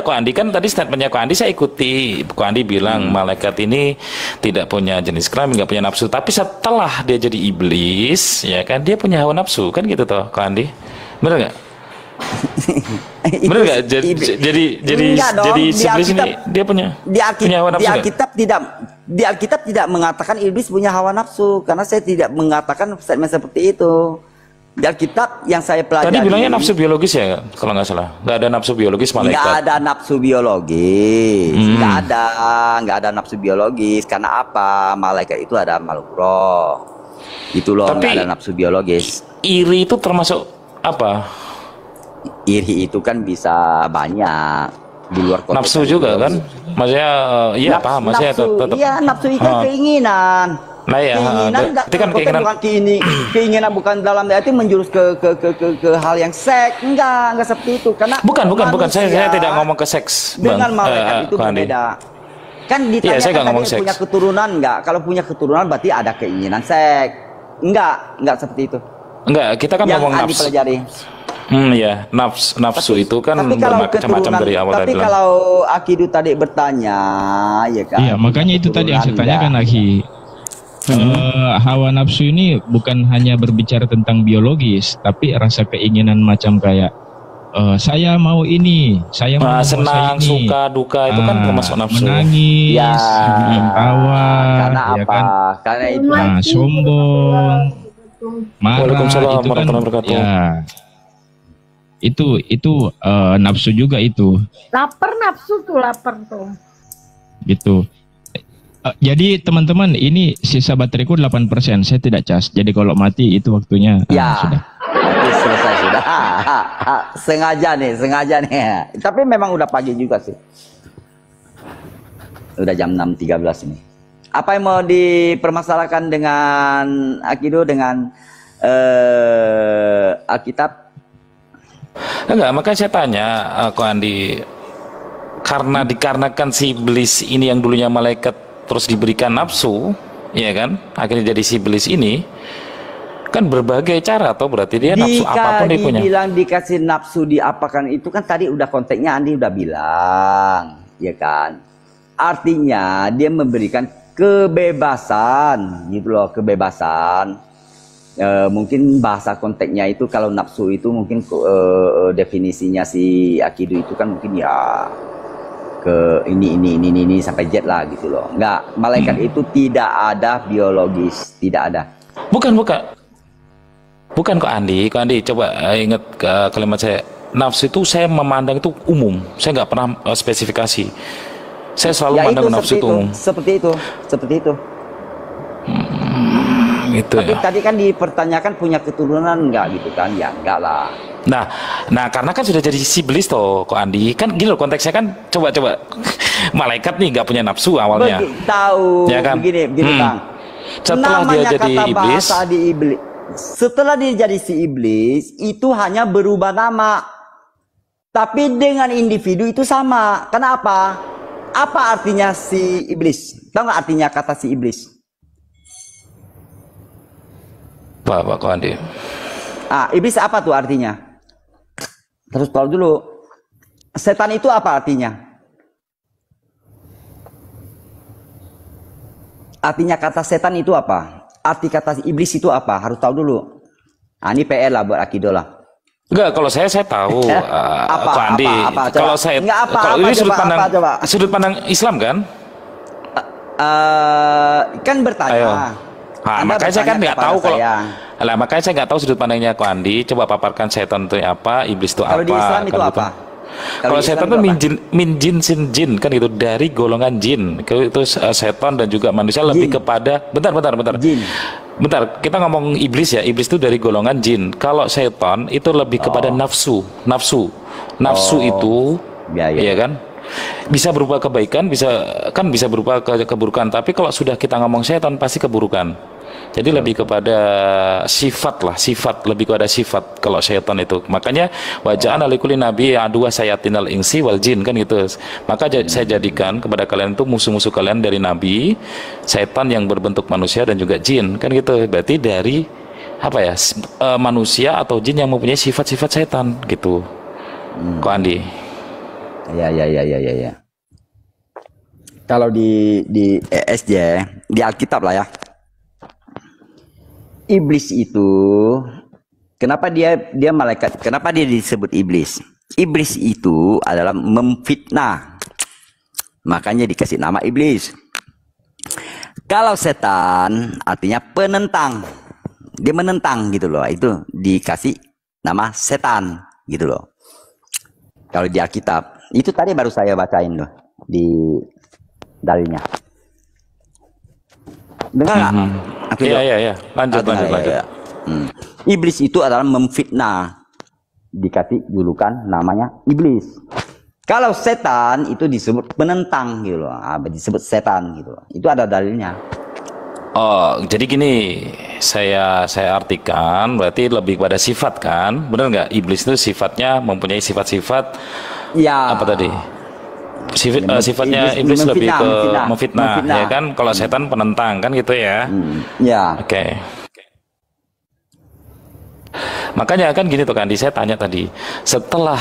C: Ko Andi kan tadi statementnya Ko Andi saya ikuti. Ko Andi bilang malaikat ini tidak punya jenis kelamin, nggak punya nafsu. Tapi setelah dia jadi iblis, ya kan, dia punya hawa nafsu, kan gitu toh, Ko Andi? Bener nggak? Bener nggak? Jadi si iblis ini dia punya hawa nafsu.
A: Di Alkitab tidak mengatakan iblis punya hawa nafsu, karena saya tidak mengatakan statement seperti itu. Di Alkitab yang saya pelajari,
C: tadi bilangnya nafsu biologis ya, kalau nggak salah. Nggak ada nafsu biologis malaikat.
A: Nggak ada nafsu biologis. Nggak ada nafsu biologis. Karena apa? Malaikat itu ada makhluk roh. Itu loh, nggak ada nafsu biologis.
C: Iri itu termasuk apa?
A: Iri itu kan bisa banyak di luar konteks
C: nafsu juga kan, maksudnya iya paham, maksudnya tetap
A: iya, nafsu itu kan keinginan.
C: Nah ya,
A: itu kan keinginan bukan dalam arti menjurus ke hal yang seks, enggak seperti itu. Karena
C: bukan saya tidak ngomong ke seks
A: dengan malaikat itu berbeda. Kan ditanya kan tadi punya keturunan enggak? Kalau punya keturunan berarti ada keinginan seks. Enggak seperti itu.
C: Enggak, kita kan
A: yang
C: ngomong nafsu.
A: Pelajari.
C: Ya, nafsu itu kan
A: tapi kalau
C: bermacam-macam dari awal
A: tapi
C: tadi bilang.
A: kalau Akidu tadi bertanya, ya kan?
B: Iya, makanya itu tadi yang saya tanyakan, Aki. Hawa nafsu ini bukan hanya berbicara tentang biologis, tapi rasa keinginan macam kayak saya mau ini, saya mau
C: senang,
B: ini.
C: suka, duka itu kan termasuk nafsu.
B: Menangis,
A: Ya,
B: tawa,
A: karena
B: ya
A: apa?
B: kan?
A: Karena itu
B: Sombong, marah,
C: Waalaikumsalam
B: itu kan
C: warahmatullahi wabarakatuh.
B: ya. Itu nafsu juga itu.
E: Lapar nafsu tuh, lapar tuh.
B: Gitu. Jadi teman-teman, ini sisa bateraiku 8%, saya tidak cas. Jadi kalau mati itu waktunya
A: ya,
B: sudah.
A: nanti selesai sudah. Sengaja nih. Tapi memang udah pagi juga sih. Udah jam 6.13 ini. Apa yang mau dipermasalahkan dengan Akido, dengan Alkitab?
C: Enggak, makanya saya tanya, Ko Andi, karena dikarenakan si iblis ini yang dulunya malaikat terus diberikan nafsu, ya kan, akhirnya jadi si iblis ini, kan berbagai cara, atau berarti dia nafsu apapun dia punya.
A: Dibilang dikasih nafsu diapakan itu kan tadi udah konteksnya Andi udah bilang, ya kan, artinya dia memberikan kebebasan, gitu loh, kebebasan. Mungkin bahasa konteksnya itu kalau nafsu itu mungkin definisinya si Akidu itu kan mungkin ya ke ini sampai Z lah gitu loh. Enggak, malaikat itu tidak ada biologis, tidak ada.
C: Bukan kok Andi, coba ingat kalimat saya. Nafsu itu saya memandang itu umum, saya nggak pernah spesifikasi. Saya selalu
A: Ya
C: memandang
A: itu
C: nafsu itu umum.
A: seperti itu.
C: Gitu.
A: Tapi tadi kan dipertanyakan punya keturunan enggak gitu kan? Ya enggak lah.
C: Nah karena kan sudah jadi si iblis toh, kok Andi, kan gini loh konteksnya kan, coba malaikat nih nggak punya nafsu awalnya.
A: Tahu,
C: ya kan?
A: begini Bang.
C: Setelah
A: Namanya
C: dia jadi
A: kata
C: iblis,
A: bahasa di iblis, setelah dia jadi si iblis itu hanya berubah nama, tapi dengan individu itu sama. Kenapa? Apa artinya si iblis? Tahu nggak artinya kata si iblis?
C: Pak Ko Andi.
A: Iblis apa tuh artinya? Terus tahu dulu. Setan itu apa artinya? Artinya kata setan itu apa? Arti kata iblis itu apa? Harus tahu dulu. Ini PR lah buat Akido lah.
C: Enggak, kalau saya tahu Ko Andi. Kalau saya, kalau ini sudut pandang Islam kan?
A: Kan bertanya.
C: Ayo. Makanya saya kan nggak tahu kalau. Makanya saya nggak tahu sudut pandangnya Ko Andi. Coba paparkan setan itu apa, iblis itu apa.
A: Kalau di Islam itu
C: kan
A: apa?
C: Kalau setan itu min jin sin jin kan itu dari golongan jin. Itu setan dan juga manusia lebih kepada. Bentar.
A: Jin.
C: Bentar, kita ngomong iblis ya. Iblis itu dari golongan jin. Kalau setan itu lebih kepada nafsu itu, ya kan? Bisa berupa kebaikan, bisa berupa keburukan. Tapi kalau sudah kita ngomong setan pasti keburukan. Jadi lebih kepada sifat lebih kepada sifat kalau setan itu. Makanya waja'ana likulli nabi aduwa sayatinal insi wal jin kan gitu. Maka saya jadikan kepada kalian itu musuh-musuh kalian dari nabi, setan yang berbentuk manusia dan juga jin kan gitu. Berarti dari apa ya? Manusia atau jin yang mempunyai sifat-sifat setan gitu. Ko Andi.
A: Ya. Kalau di ESJ, di Alkitab lah ya. Iblis itu kenapa dia malaikat? Kenapa dia disebut iblis? Iblis itu adalah memfitnah. Makanya dikasih nama iblis. Kalau setan artinya penentang. Dia menentang gitu loh. Itu dikasih nama setan gitu loh. Kalau di Alkitab, itu tadi baru saya bacain loh di dalilnya. Dengar nggak?
C: Iya. Lanjut.
A: Iblis itu adalah memfitnah. Dikasih julukan namanya iblis. Kalau setan itu disebut penentang gitu loh. Disebut setan gitu loh. Itu ada dalilnya.
C: Oh, jadi gini, saya artikan berarti lebih pada sifat kan? Benar nggak? Iblis itu sifatnya mempunyai sifat-sifat.
A: Ya.
C: Apa tadi? Sifatnya iblis lebih ke memfitnah, ya kan? Kalau setan penentang kan gitu ya?
A: Ya.
C: Oke. Makanya kan gini tuh Kandi, saya tanya tadi, setelah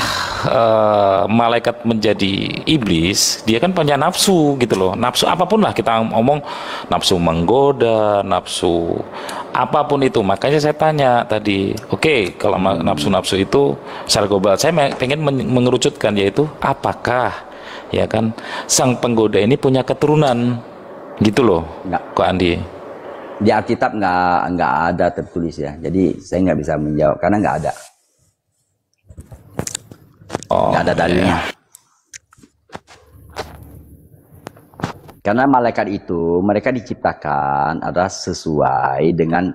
C: malaikat menjadi iblis, dia kan punya nafsu gitu loh. Nafsu apapun lah kita ngomong, nafsu menggoda, nafsu apapun itu. Makanya saya tanya tadi, oke, kalau nafsu-nafsu itu secara global, saya pengen mengerucutkan, yaitu apakah ya kan sang penggoda ini punya keturunan gitu loh, kok Andi?
A: Di Alkitab nggak ada tertulis ya, jadi saya nggak bisa menjawab karena nggak ada. Nggak ada dalilnya. Karena malaikat itu mereka diciptakan adalah sesuai dengan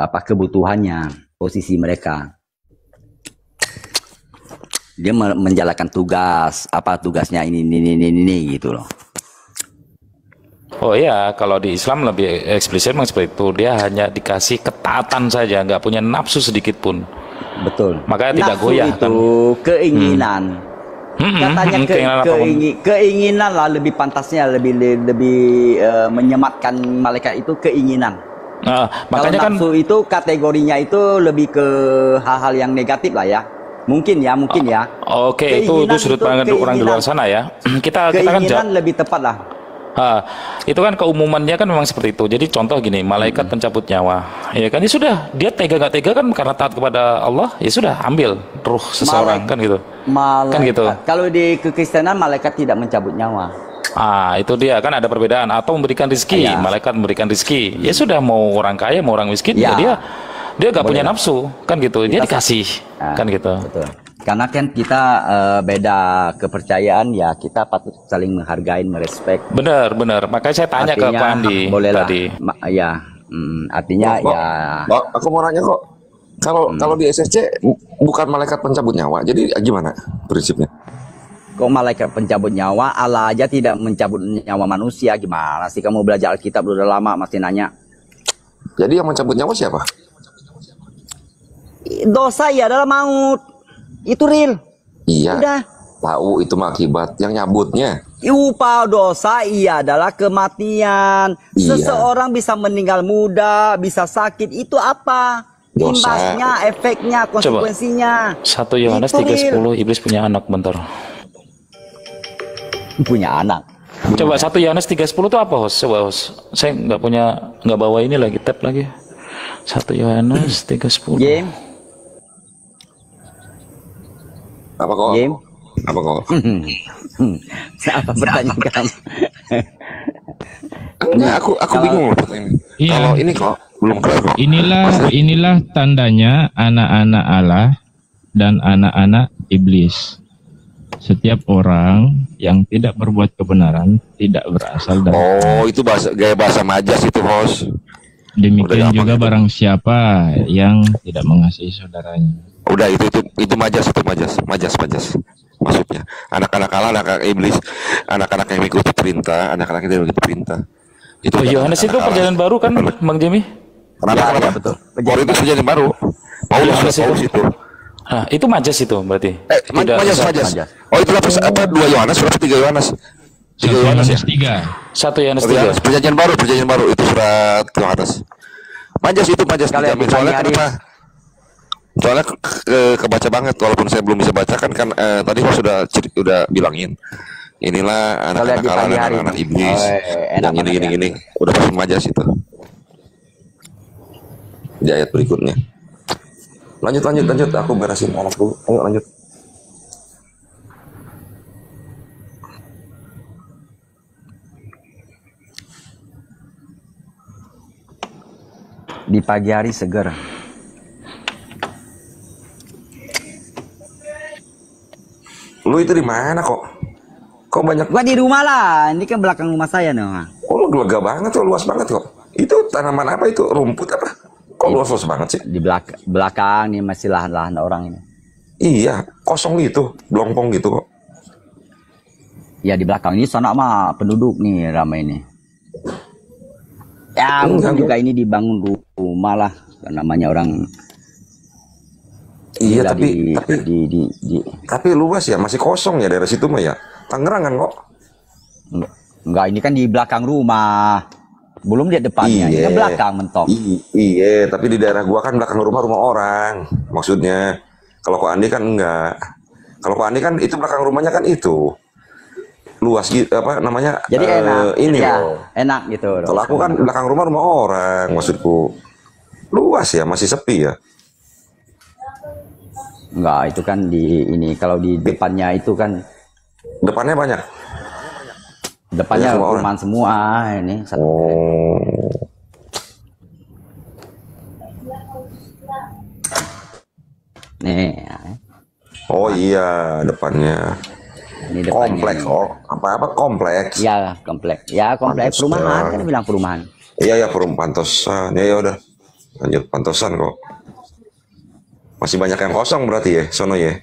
A: kebutuhannya, posisi mereka. Dia menjalankan tugas, apa tugasnya ini gitu loh.
C: Oh iya, kalau di Islam lebih eksplisit memang seperti itu. Dia hanya dikasih ketaatan saja, nggak punya nafsu sedikit pun.
A: Betul.
C: Makanya tidak
A: nafsu
C: goyah
A: itu
C: kan.
A: Keinginan. Katanya keinginan lah lebih pantasnya, lebih menyematkan malaikat itu keinginan.
C: Nah, makanya
A: kalau nafsu itu kategorinya itu lebih ke hal-hal yang negatif lah ya. Mungkin ya.
C: Oke, itu sudut pandang orang di luar sana ya. Kita kan
A: keinginan lebih tepat lah.
C: Itu kan keumumannya kan memang seperti itu. Jadi contoh gini, malaikat pencabut nyawa, ya kan, ya sudah, dia tega nggak tega kan karena taat kepada Allah, ya sudah ambil ruh seseorang kan gitu. Kan gitu.
A: Kalau di kekristenan malaikat tidak mencabut nyawa.
C: Itu dia kan ada perbedaan. Atau memberikan rezeki, malaikat memberikan rezeki. Ya sudah, mau orang kaya mau orang miskin, ya dia nggak punya nafsu kan gitu. Dia dikasih kan gitu. Betul.
A: Karena kan kita beda kepercayaan ya, kita patut saling menghargai, merespek.
C: Benar. Makanya saya tanya ke Pak Andi tadi.
A: Artinya
D: aku mau nanya kok. Kalau di SSC bukan malaikat pencabut nyawa. Jadi gimana prinsipnya?
A: Kok malaikat pencabut nyawa? Allah aja tidak mencabut nyawa manusia. Gimana sih kamu belajar Alkitab udah lama masih nanya?
D: Jadi yang mencabut nyawa siapa?
A: Dosa ya adalah maut. Itu real.
D: Iya.
A: Udah.
D: Tahu itu mah akibat yang nyabutnya.
A: Upah dosa adalah kematian.
D: Iya.
A: Seseorang bisa meninggal muda, bisa sakit. Itu apa?
D: Dosa.
A: Imbasnya, efeknya, konsekuensinya.
C: 1 Yohanes 3:10, iblis punya anak, bentar.
A: Punya anak.
C: Coba 1 Yohanes 3:10 itu apa, host? Coba, host. Saya nggak bawa ini lagi, tab lagi. 1 Yohanes 3:10.
A: Game.
D: Apa kok?
A: Game.
D: Apa kok?
A: Apa pertanyaan kamu?
D: Enggak, aku bingung loh pertanyaan.
B: Iya.
D: Kalau ini kok belum kelar kok.
B: Inilah tandanya anak-anak Allah dan anak-anak iblis. Setiap orang yang tidak berbuat kebenaran tidak berasal dari
D: itu gaya bahasa majas itu, host.
B: Demikian juga barang siapa yang tidak mengasihi saudaranya.
D: Udah itu majas, maksudnya anak-anak Allah, anak-anak iblis, anak-anak yang mengikuti perintah, anak-anak yang tidak mengikuti perintah. Itu
C: Yohanes itu perjanjian baru kan, Bang Jimmy?
D: Kenapa?
A: Betul.
D: Itu perjanjian baru. Paulus itu.
C: Nah, itu majas itu berarti.
D: Majas. Oh, itu apa 2 Yohanes berapa 3 Yohanes?
B: 1 Yohanes 3.
C: 1 Yohanes 3.
D: Perjanjian baru itu surat Yohanes. Majas dijamin. Soalnya kebaca banget, walaupun saya belum bisa baca kan tadi Mas sudah bilangin. Inilah anak-anak Allah dan anak-anak iblis. Yang gini. Udah pasti majas itu. Di ayat berikutnya. Lanjut. Aku beresin anak dulu. Ayo lanjut.
A: Di pagi hari segar.
D: Lu itu di mana kok? Kok banyak?
A: Gua di rumah lah. Ini kan belakang rumah saya nih.
D: Oh, lu lega banget kok, luas banget kok. Itu tanaman apa itu? Rumput apa? Kok luas banget sih?
A: Di belakang nih masih lahan-lahan orang ini.
D: Iya, kosong gitu, blompong gitu kok.
A: Ya di belakang ini sana mah penduduk nih ramai ini. Ya mungkin juga ini dibangun rumah lah, namanya orang.
D: Iya tapi luas ya, masih kosong ya daerah situ mah ya. Tangerang kan kok?
A: Enggak, ini kan di belakang rumah. Belum lihat depannya, ini kan belakang mentok.
D: Iya, tapi di daerah gua kan belakang rumah orang. Maksudnya, kalau Ko Andi kan enggak. Kalau Ko Andi kan itu belakang rumahnya kan itu luas gitu, apa namanya?
A: Jadi enak,
D: ini
A: ya,
D: loh.
A: enak gitu.
D: Kalau aku kan belakang rumah orang, maksudku luas ya, masih sepi ya.
A: Enggak, itu kan di ini. Kalau di depannya itu kan.
D: Depannya banyak.
A: Depannya
D: semua
A: perumahan semua ini.
D: Oh.
A: Nih.
D: Oh iya, depannya.
A: Ini depannya.
D: Kompleks, apa kompleks?
A: Ya, kompleks. Ya, kompleks perumahan, kan bilang perumahan.
D: Iya ya, pantosan. Ya udah. Lanjut pantosan kok. Masih banyak yang kosong berarti ya, sono ya.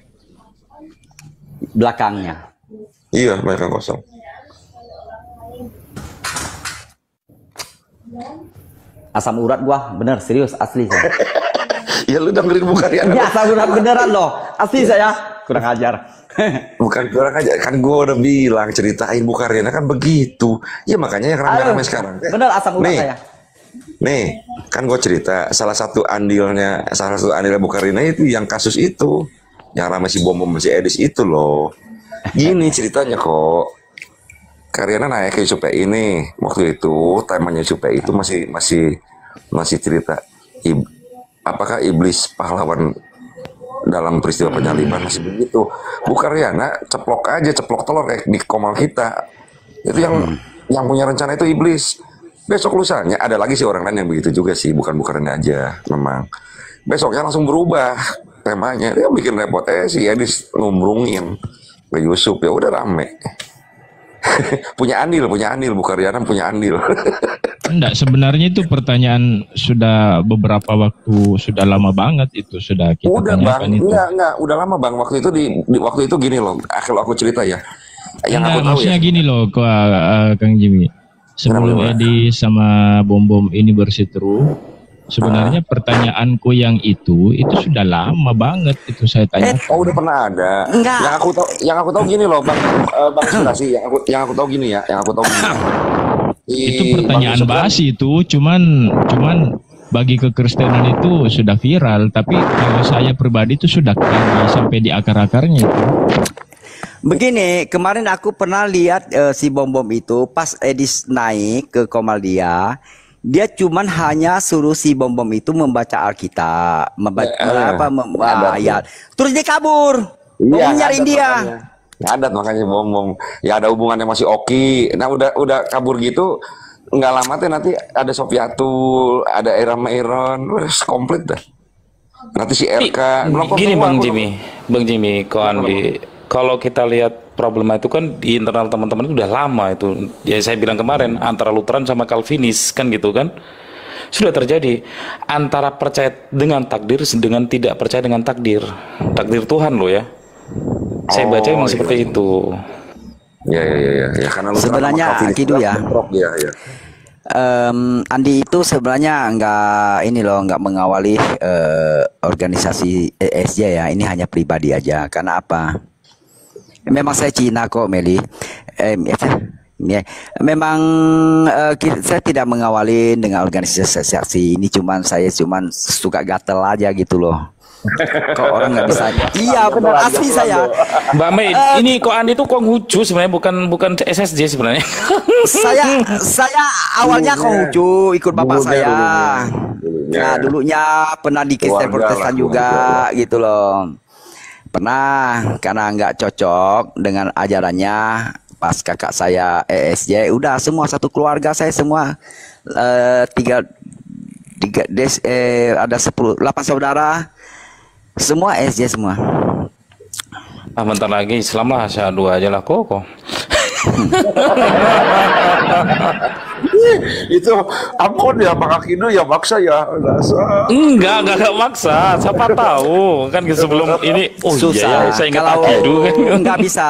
A: Belakangnya.
D: Iya, banyak yang kosong.
A: Asam urat gua bener serius asli saya.
D: Ya lu dengerin Bukaryana.
A: Ya asam urat beneran loh. Asli saya. Kurang ajar.
D: Bukan kurang aja, kan gua udah bilang ceritain Bukaryana kan begitu. Ya makanya yang ramai-ramai sekarang.
A: Bener asam urat saya.
D: Nih, kan gue cerita salah satu andilnya Bukaryana itu yang kasus itu, yang ramai si Bom si Edis itu loh. Gini ceritanya kok. Karyana naik ke Supe ini waktu itu temanya Supe itu masih cerita apakah iblis pahlawan dalam peristiwa penyaliban masih begitu. Bukaryana ceplok telur kayak di komal kita. Itu yang punya rencana itu iblis. Besok lusanya ada lagi sih orang lain yang begitu juga sih, bukan Bukaryana aja memang. Besoknya langsung berubah temanya, dia bikin repot si Edis ngumrungin ke Yusuf, ya udah rame. punya andil Bukaryana punya andil.
B: Enggak, sebenarnya itu pertanyaan sudah beberapa waktu, sudah lama banget itu sudah kita tanyakan itu.
D: Enggak, udah lama Bang. Waktu itu waktu itu gini loh, kalau aku cerita ya. Yang
B: enggak,
D: aku tahu
B: maksudnya
D: ya.
B: gini loh, Kang Jimmy. Sebelum Edi sama Bom ini berseteru, sebenarnya pertanyaanku yang itu sudah lama banget itu saya tanya.
D: Oh udah pernah ada.
A: Enggak.
D: Yang aku tahu gini loh Bang Sudasi, yang aku tahu gini ya,
B: Itu pertanyaan basi itu, cuman bagi kekristenan itu sudah viral, tapi kalau saya pribadi itu sudah sampai di akar-akarnya itu.
A: Begini, kemarin aku pernah lihat si Bom itu pas Edis naik ke Komal dia cuman hanya suruh si Bom itu membaca Alkitab, membaca ayat. Terus dia kabur. Bom nyariin dia.
D: Ngadat makanya Bom. Ya ada hubungannya masih oke. Nah udah kabur gitu, nggak lama tuh nanti ada Sofiatul, ada Iron, udah komplit dah. Nanti si RK.
C: Gini Bang Jimmy, kok Andi. Kalau kita lihat problema itu kan di internal teman-teman itu udah lama itu. Ya saya bilang kemarin antara Lutheran sama Calvinis kan gitu kan. Sudah terjadi antara percaya dengan takdir dengan tidak percaya dengan takdir. Takdir Tuhan loh ya. Saya baca memang seperti itu.
D: Ya karena
A: sebenarnya gitu ya. Andi itu sebenarnya nggak mengawali organisasi ESJ ya. Ini hanya pribadi aja. Karena apa? Memang saya Cina kok Meli. Memang saya tidak mengawali dengan organisasi ini. Saya cuman suka gatel aja gitu loh. Kok orang nggak bisa? Iya benar asli saya.
C: Mbak Mei, ini kok Andi tuh Konghucu sebenarnya bukan SSJ sebenarnya.
A: saya awalnya Konghucu ikut bapak saya. Nah dulunya pernah di Kristen Protestan juga gitu loh. Pernah karena nggak cocok dengan ajarannya pas kakak saya ESJ udah semua satu keluarga saya semua ada 8 saudara semua ESJ semua.
C: Bentar lagi Islam lah, syahadu aja lah kok.
D: Itu ampun ya Bang Akido ya maksa ya.
C: Enggak maksa. Siapa tahu kan sebelum ini
A: susah.
C: Iya, saya ingat
A: kalau
C: Akido kan.
A: Enggak bisa.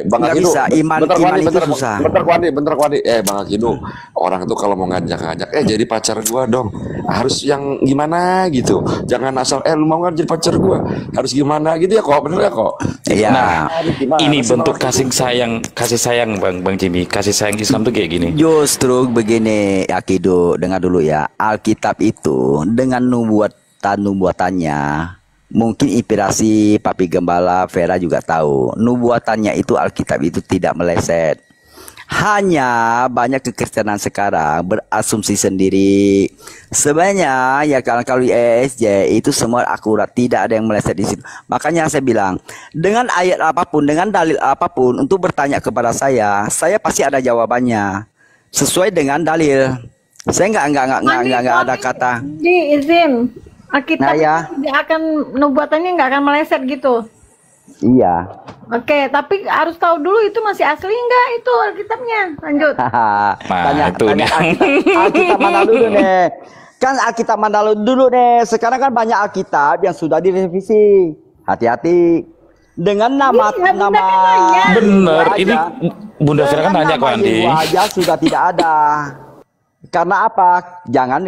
D: Bang
A: Enggak
D: Akido,
A: bisa. Iman itu susah.
D: Bentar Kwandi. Bang Akido, orang itu kalau mau ngajak jadi pacar gua dong. Harus yang gimana gitu. Jangan asal lu mau jadi pacar gua. Harus gimana gitu ya kok. Bener ya kok.
A: Iya.
C: Nah, ini bentuk kasih sayang Bang Jimmy. Kasih sayang Islam tuh kayak gini.
A: Justru begini, Akido, dengar dulu ya. Alkitab itu dengan nubuatannya, mungkin inspirasi Papi Gembala Vera juga tahu. Nubuatannya itu Alkitab itu tidak meleset. Hanya banyak kekristenan sekarang berasumsi sendiri. Sebenarnya ya kalau di ESJ itu semua akurat, tidak ada yang meleset di situ. Makanya saya bilang, dengan ayat apapun, dengan dalil apapun untuk bertanya kepada saya pasti ada jawabannya sesuai dengan dalil. Saya nggak ada kata.
E: Diizin. Alkitab
A: Nah, ya.
E: tidak akan nubuatannya nggak akan meleset gitu.
A: Iya.
E: Oke, tapi harus tahu dulu itu masih asli nggak itu Alkitabnya. Lanjut.
A: tanya
C: itu nih.
A: Alkitab mana dulu nih? Kan Alkitab mana dulu nih? Sekarang kan banyak Alkitab yang sudah direvisi. Hati-hati dengan nama
E: Iya, Bunda
A: nama.
E: kan nanya.
C: Bener,
A: Yehu
C: ini
A: aja.
C: Bunda Vera kan
A: Dengan
C: nanya
A: nama
C: kok Andi.
A: Yehu aja sudah tidak ada. Karena apa? Jangan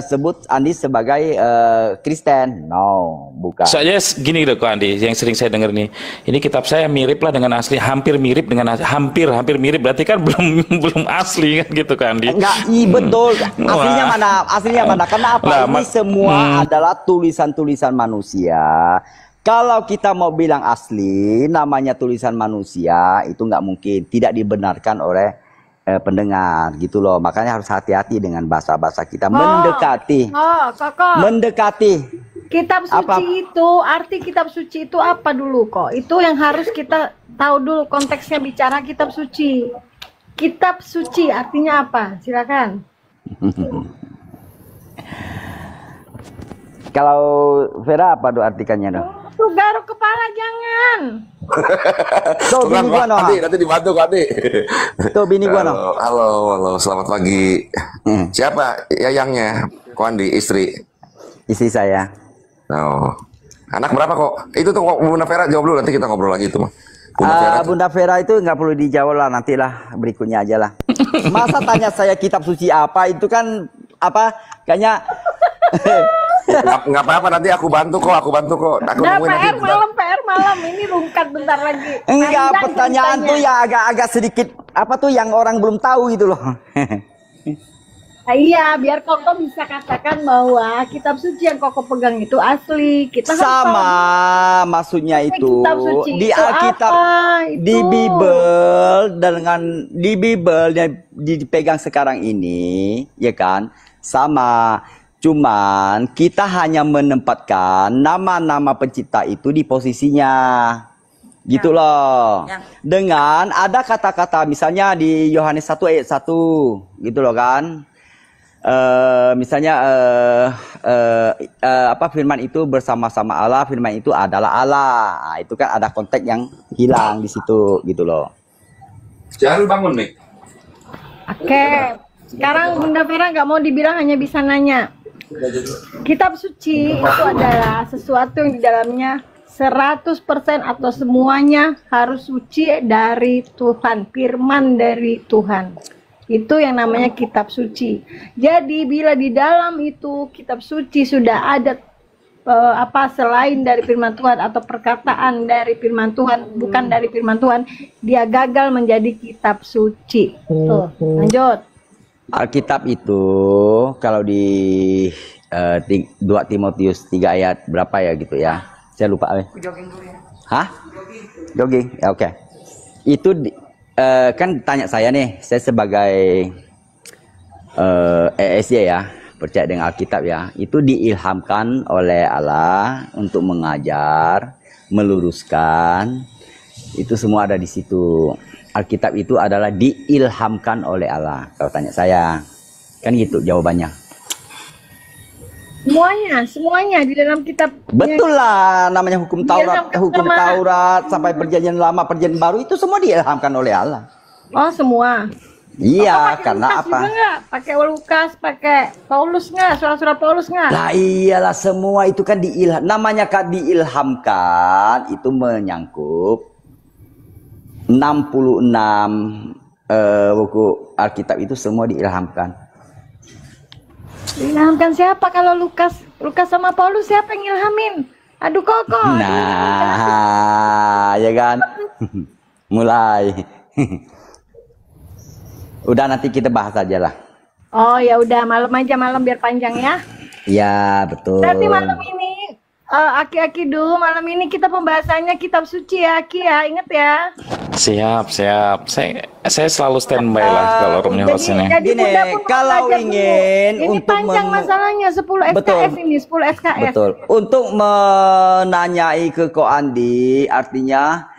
A: sebut Andi sebagai Kristen. No, bukan.
C: Soalnya gini loh kok Andi, yang sering saya dengar nih, ini kitab saya mirip lah dengan asli, hampir mirip dengan asli, hampir mirip, berarti kan belum asli kan gitu kan Andi?
A: Enggak, betul. Aslinya
C: Wah.
A: mana? Aslinya mana? Karena apa?
C: Lah,
A: Ini semua adalah tulisan-tulisan manusia. Kalau kita mau bilang asli, namanya tulisan manusia, itu nggak mungkin. Tidak dibenarkan oleh pendengar gitu loh. Makanya harus hati-hati dengan bahasa-bahasa kita. Mendekati.
E: Koko.
A: Mendekati.
E: Kitab suci
A: Apa?
E: itu, arti kitab suci itu apa dulu kok? Itu yang harus kita tahu dulu konteksnya bicara kitab suci. Kitab suci artinya apa? Silakan.
A: Kalau Vera apa tuh artikannya dong?
E: Tuh garuk kepala jangan.
A: Tuh bini gua noh.
D: Nanti dibantu kok Andi.
A: Tuh bini gua noh.
D: Halo, selamat pagi. Siapa yayangnya? Kok Andi, istri?
A: Istri saya.
D: Oh. Anak berapa kok? Itu tuh kok Bunda Vera jawab dulu, nanti kita ngobrol lagi itu mah. Bunda Vera tuh.
A: Bunda Vera itu nggak perlu dijawab lah, nantilah berikutnya aja lah. Masa tanya saya kitab suci apa, itu kan apa kayaknya
D: Nggak apa-apa, nanti aku bantu kok. Aku
E: Nah,
D: nungguin nanti.
E: PR malam ini rungkat bentar lagi.
A: enggak,
E: Panjang
A: pertanyaan
E: ceritanya.
A: tuh ya agak-agak sedikit apa tuh yang orang belum tahu gitu loh.
E: Nah, iya, biar Koko bisa katakan bahwa kitab suci yang Koko pegang itu asli. Kita harus
A: Sama
E: tahu
A: maksudnya itu
E: kitab suci
A: di
E: itu
A: Alkitab,
E: apa,
A: di
E: itu.
A: Bible dengan di Bible yang dipegang sekarang ini, ya kan? Sama. Cuman kita hanya menempatkan nama-nama pencipta itu di posisinya. Gitu loh. Dengan ada kata-kata misalnya di Yohanes 1 ayat 1 gitu loh kan. Misalnya apa firman itu bersama-sama Allah, firman itu adalah Allah. Nah, itu kan ada konteks yang hilang di situ gitu loh.
D: Jangan bangun nih.
E: Oke, sekarang Bunda Vera nggak mau dibilang hanya bisa nanya. Kitab suci itu adalah sesuatu yang di dalamnya 100% atau semuanya harus suci dari Tuhan, firman dari Tuhan. Itu yang namanya kitab suci. Jadi bila di dalam itu kitab suci sudah ada apa selain dari firman Tuhan atau perkataan dari firman Tuhan, bukan dari firman Tuhan, dia gagal menjadi kitab suci. Tuh, lanjut.
A: Alkitab itu kalau di 2 Timotius 3 ayat berapa ya gitu ya. Saya lupa.
F: Jogging dulu ya.
A: Hah? Jogging. Ya, oke. Itu kan tanya saya nih, saya sebagai ESY ya, percaya dengan Alkitab ya. Itu diilhamkan oleh Allah untuk mengajar, meluruskan. Itu semua ada di situ. Alkitab itu adalah diilhamkan oleh Allah. Kalau tanya saya, kan gitu jawabannya.
E: Semuanya di dalam kitab.
A: Betul lah, namanya hukum Taurat,
E: Diilhamkan
A: hukum
E: sama-
A: Taurat sampai perjanjian lama, perjanjian baru itu semua diilhamkan oleh Allah.
E: Oh, semua.
A: Iya,
E: Pakai
A: karena
E: Lukas
A: apa?
E: juga nggak? Pakai Lukas, pakai Paulus nggak? Surat-surat Paulus nggak?
A: Lah iyalah semua itu kan namanya kan diilhamkan, itu menyangkut 66 buku Alkitab itu semua diilhamkan.
E: Diilhamkan siapa kalau Lukas sama Paulus siapa yang ngilhamin? Aduh Koko.
A: Nah, ya kan? Mulai. Udah nanti kita bahas aja lah.
E: Oh ya udah, malam aja, malam biar panjang ya.
A: Ya, betul.
E: Berarti malam ini Aki dulu, malam ini kita pembahasannya kitab suci ya, Aki ya, inget ya.
C: Siap. Saya selalu standby lah kalau roomnya host ini.
E: Jadi
A: Gini,
E: Bunda pun
A: kalau
E: belajar
A: ingin
E: dulu. Ini
A: untuk
E: panjang masalahnya 10
A: Betul.
E: SKS ini, 10 SKS.
A: Betul. Untuk menanyai ke Ko Andi, artinya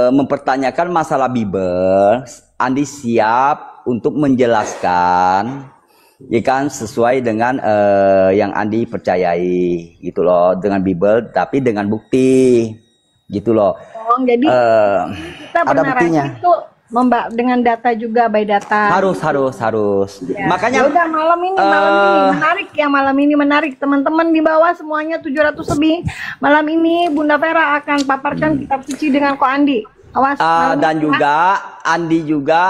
A: mempertanyakan masalah Bible, Andi siap untuk menjelaskan, ya kan, sesuai dengan yang Andi percayai, gitu loh, dengan Bible, tapi dengan bukti, gitu loh.
E: Oh, jadi kita
A: ada
E: bernarasi
A: buktinya.
E: itu dengan data juga, by data.
A: Harus.
E: Ya.
A: Makanya
E: Yaudah, malam ini menarik ya, malam ini menarik. Teman-teman di bawah semuanya 700 lebih. Malam ini Bunda Vera akan paparkan kitab suci dengan Ko Andi. Awas. malam
A: dan
E: ini,
A: juga Andi juga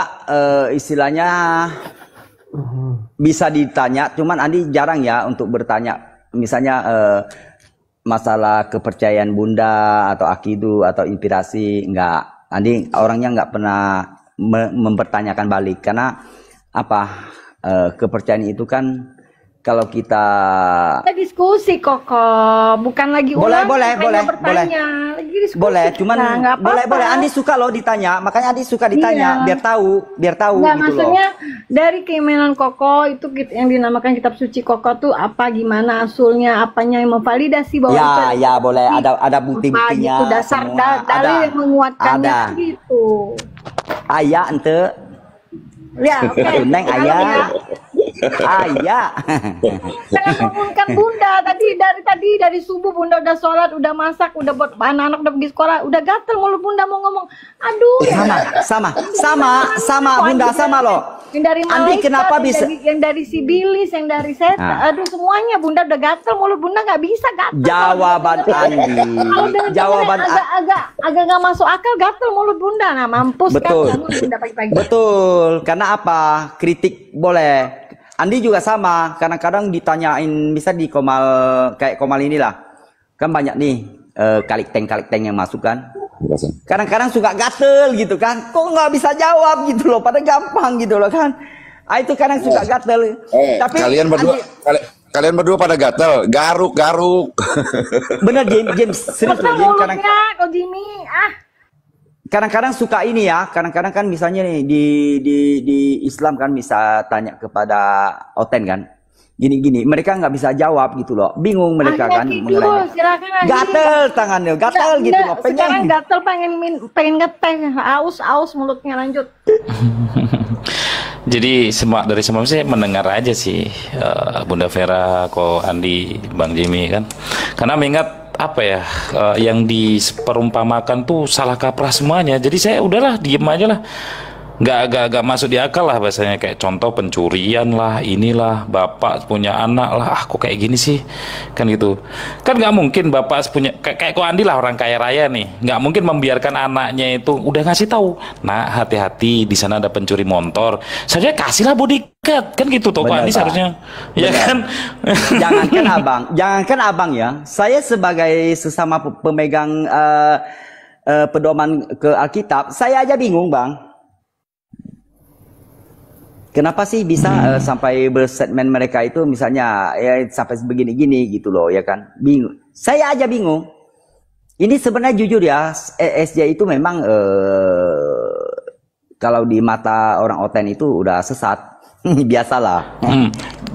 A: istilahnya bisa ditanya, cuman Andi jarang ya untuk bertanya. Misalnya masalah kepercayaan Bunda atau akidu atau inspirasi, enggak. Andi orangnya nggak pernah mempertanyakan balik, karena apa, kepercayaan itu kan kalau kita
E: diskusi Koko, bukan lagi
A: boleh
E: bertanya. Lagi diskusi.
A: Boleh, cuman
E: Nah, nggak apa-apa.
A: boleh. Andi suka loh ditanya, makanya Andi suka ditanya,
E: Iya.
A: biar tahu
E: Nggak,
A: gitu
E: maksudnya
A: loh.
E: dari keimanan Koko itu yang dinamakan kitab suci Koko tuh apa, gimana asulnya, apanya yang memvalidasi bahwa itu
A: Ya, boleh, ada bukti-buktinya
E: gitu, dasar
A: semua.
E: dalil yang menguatkannya
A: ada.
E: gitu.
A: Ayah ente,
E: Ya, oke.
A: Neng
E: Malam
A: ayah.
E: ya.
A: Ayah.
E: Jangan bangunkan Bunda. Dari subuh Bunda udah sholat, udah masak, udah buat anak-anak udah pergi sekolah, udah gatel mulut Bunda mau ngomong. Aduh.
A: Sama Bunda, sama loh.
E: Yang dari
A: Andi
E: malaikat,
A: kenapa bisa?
E: yang dari Sibilis, yang dari setan,
A: Nah.
E: aduh semuanya Bunda udah gatel mulut Bunda, nggak bisa gatel.
A: Jawaban Andi.
E: Jawaban agak nggak masuk akal, gatel mulut Bunda. Nah, mampus
A: Betul.
E: kan Bunda pagi-pagi.
A: Betul. Karena apa? Kritik boleh. Andi juga sama. Kadang-kadang ditanyain, bisa di Komal, kayak Komal inilah. Kan banyak nih kalik-teng yang masuk kan. Kadang-kadang suka gatel gitu kan. Kok nggak bisa jawab gitu loh. Padahal gampang gitu loh kan. Itu kadang suka gatel. Tapi
D: kalian berdua pada gatel, garuk.
A: bener James, serius loh James.
E: Mulutnya, kok Jimmy,
A: Kadang-kadang suka ini ya, kadang-kadang kan misalnya nih di Islam kan bisa tanya kepada Oten kan, gini-gini, mereka nggak bisa jawab gitu loh, bingung mereka kan mengenai.
E: Silakan Andi.
A: Gatel tangannya, gatel gitu loh,
E: Sekarang
A: pengen.
E: gatel pengen ngeteh, aus mulutnya, lanjut.
C: Jadi dari semua sih mendengar aja sih Bunda Vera, Ko Andi, Bang Jimmy kan. Karena mengingat apa ya, yang diperumpamakan tuh salah kaprah semuanya. Jadi saya udahlah diem aja lah. Nggak masuk di akal lah bahasanya, kayak contoh pencurian lah, inilah bapak punya anak lah, kok kayak gini sih kan gitu kan. Nggak mungkin bapak punya kayak Ko Andi lah, orang kaya raya nih, nggak mungkin membiarkan anaknya itu udah ngasih tahu, nah hati-hati di sana ada pencuri motor, saya kasihlah bodyguard kan gitu tuh. Ko Andi seharusnya ya kan.
A: Jangankan abang ya, saya sebagai sesama pemegang pedoman ke Alkitab, saya aja bingung bang. Kenapa sih bisa sampai berstatement mereka itu misalnya ya sampai begini-gini gitu loh ya kan? Bingung. Saya aja bingung. Ini sebenarnya jujur ya, SJ itu memang kalau di mata orang Oten itu udah sesat. Biasalah.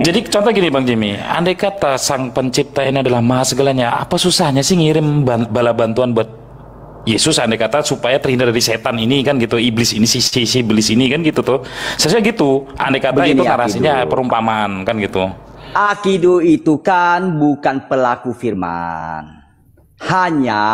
C: Jadi contoh gini Bang Jimmy, andai kata sang pencipta ini adalah maha segalanya, apa susahnya sih ngirim bala bantuan buat Yesus, andai kata supaya terhindar dari setan ini kan gitu, iblis ini, si iblis ini kan gitu tuh. Sesuai gitu, andai kata
A: begini,
C: itu narasinya
A: Akidu.
C: perumpamaan kan gitu.
A: Akidu itu kan bukan pelaku firman, hanya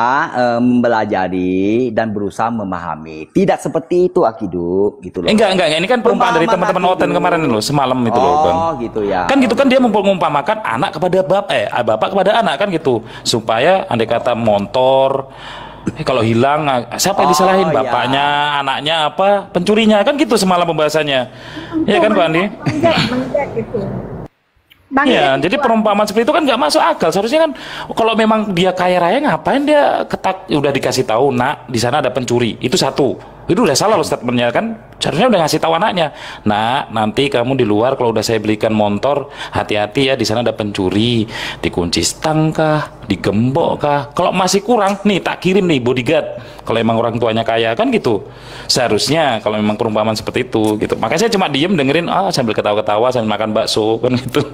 A: mempelajari dan berusaha memahami. Tidak seperti itu Akidu gitu loh.
C: Enggak, ini kan perumpamaan dari teman-teman Oten kemarin loh, semalam itu loh Bang.
A: Oh gitu ya.
C: Kan gitu kan, dia mengumpamakan anak kepada bapak kepada anak kan gitu, supaya andai kata motor kalau hilang, siapa yang disalahin?
A: Iya.
C: Bapaknya, anaknya, apa pencurinya kan gitu semalam pembahasannya. Ya kan Ko Andi?
E: Menjek gitu. Bang,
C: Ya, jadi perumpamaan seperti itu kan nggak masuk akal. Seharusnya kan kalau memang dia kaya raya, ngapain dia udah dikasih tahu, nak di sana ada pencuri. Itu satu. Itu udah salah loh statementnya kan. Seharusnya udah ngasih tahu anaknya, nah nanti kamu di luar kalau udah saya belikan motor, hati-hati ya, di sana ada pencuri, dikunci stang kah, digembok kah, kalau masih kurang nih tak kirim nih bodyguard, kalau emang orang tuanya kaya kan gitu. Seharusnya kalau memang perumpamaan seperti itu gitu. Makanya saya cuma diem dengerin sambil ketawa-ketawa sambil makan bakso kan gitu.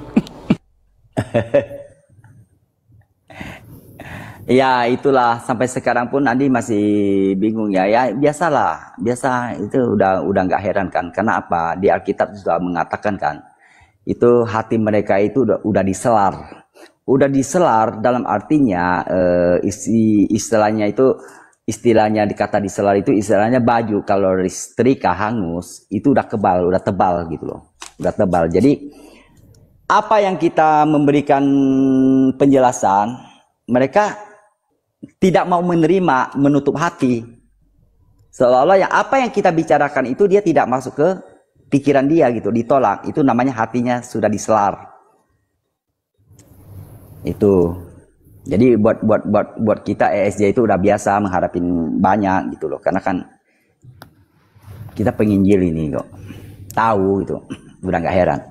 A: Ya itulah sampai sekarang pun Andi masih bingung ya. Ya biasalah, biasa itu udah nggak heran kan. Karena apa? Di Alkitab sudah mengatakan kan, itu hati mereka itu udah diselar. Udah diselar dalam artinya istilahnya dikata diselar itu istilahnya baju kalau setrika hangus itu udah kebal, udah tebal gitu loh. Udah tebal. Jadi apa yang kita memberikan penjelasan, mereka tidak mau menerima, menutup hati. Seolah-olah apa yang kita bicarakan itu dia tidak masuk ke pikiran dia gitu, ditolak. Itu namanya hatinya sudah diselar. Itu. Jadi buat kita ESJ itu udah biasa menghadapin banyak gitu loh. Karena kan kita penginjil ini kok. Tahu gitu. Udah nggak heran.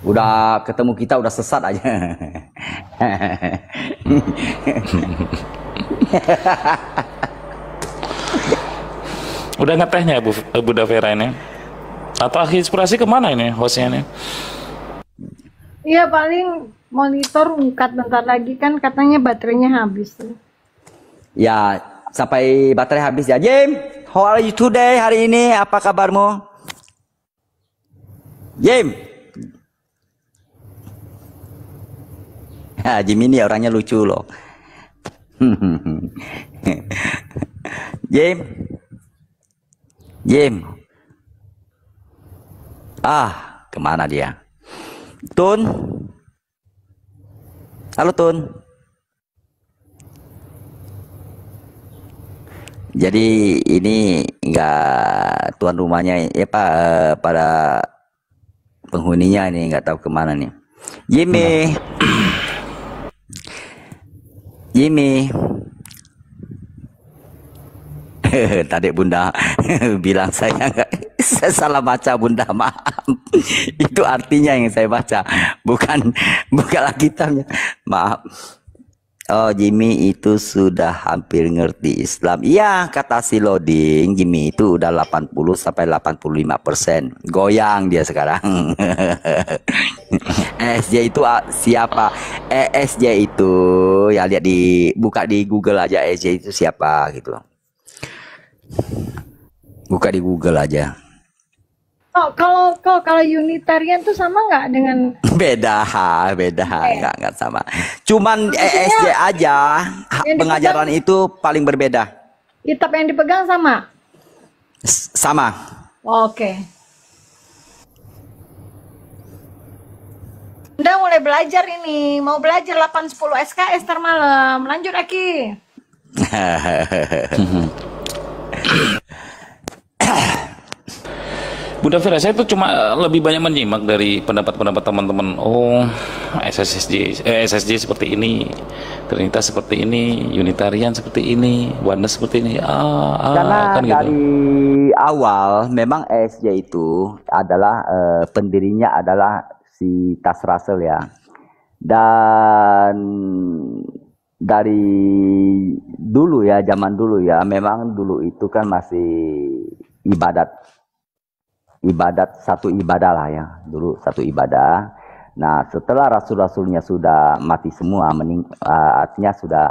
A: Udah ketemu kita udah sesat aja.
C: Udah ngetehnya Bu Davera ini? Atau inspirasi kemana ini hostnya ini?
E: Iya paling monitor ungkat bentar lagi kan katanya baterainya habis.
A: Ya sampai baterai habis ya. Jim, how are you today hari ini? Apa kabarmu? Jim. Jim ini orangnya lucu loh. Jim. Kemana dia? Tun. Halo Tun. Jadi ini enggak tuan rumahnya ya Pak, pada penghuninya ini nggak tahu kemana nih. Jimmy. Tadi Bunda bilang saya salah baca Bunda, maaf. Itu artinya yang saya baca, bukan Alkitabnya. Maaf. Oh, Jimmy itu sudah hampir ngerti Islam. Iya, kata si Loading, Jimmy itu udah 80 sampai 85%. Goyang dia sekarang. ESJ itu siapa? ESJ itu ya lihat buka di Google aja ESJ itu siapa gitu. Buka di Google aja.
E: Kalau Unitarian tuh sama nggak dengan
A: beda nggak sama. Cuman ESJ aja pengajaran itu paling berbeda.
E: Kitab yang dipegang sama?
A: Sama.
E: Oke. Udah mulai belajar ini, mau belajar 8-10 SKS ntar malam. Lanjut Aki.
C: Bunda Vera, saya tuh cuma lebih banyak menyimak dari pendapat-pendapat teman-teman. Oh, SSJ seperti ini, Trinitas seperti ini, Unitarian seperti ini, Oneness seperti ini.
A: Karena
C: kan gitu.
A: dari awal memang ESJ itu adalah pendirinya adalah si Tas Russell ya. Dan dari dulu ya, zaman dulu ya, memang dulu itu kan masih ibadat satu ibadah lah ya, dulu satu ibadah. Nah setelah rasul-rasulnya sudah mati semua, artinya sudah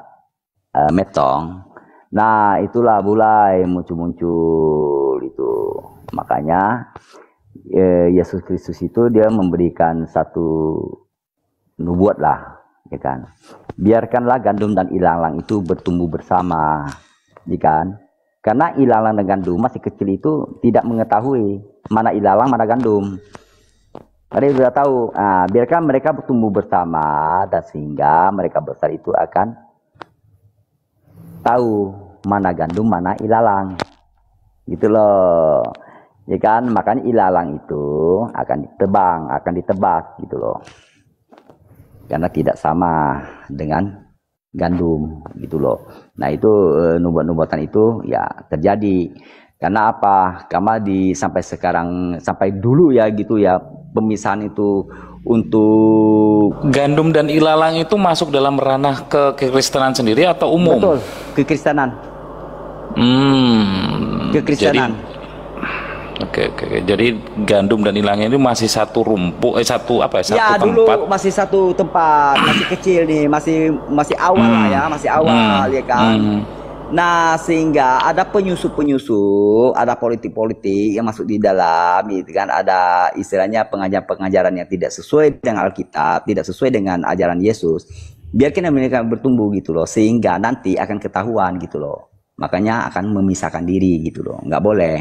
A: metong. Nah itulah mulai muncul itu. Makanya Yesus Kristus itu dia memberikan satu nubuat lah, ya kan. Biarkanlah gandum dan ilalang itu bertumbuh bersama, ya kan. Karena ilalang dan gandum masih kecil itu tidak mengetahui mana ilalang, mana gandum. Tadi sudah tahu. Nah, biarkan mereka bertumbuh bersama dan sehingga mereka besar itu akan tahu mana gandum, mana ilalang. Gitu loh. Ya kan? Makanya ilalang itu akan ditebas gitu loh. Karena tidak sama dengan gandum gitu loh. Nah, itu nubuatan itu ya terjadi. Karena apa? Karena sampai sekarang, sampai dulu ya gitu ya, pemisahan itu untuk
C: Gandum dan ilalang itu masuk dalam ranah kekristenan sendiri atau umum?
A: betul kekristenan, kekristenan.
C: Oke. Jadi gandum dan ilalang ini masih satu rumput, satu apa ya? Satu
A: Ya
C: tempat.
A: dulu masih satu tempat, masih kecil nih, masih awal lah ya, masih awal ya kan. Nah, sehingga ada penyusup-penyusup, ada politik-politik yang masuk di dalam, gitu kan. Ada istilahnya pengajaran-pengajaran yang tidak sesuai dengan Alkitab, tidak sesuai dengan ajaran Yesus. Biarkan mereka bertumbuh gitu loh, sehingga nanti akan ketahuan gitu loh. Makanya akan memisahkan diri gitu loh, nggak boleh.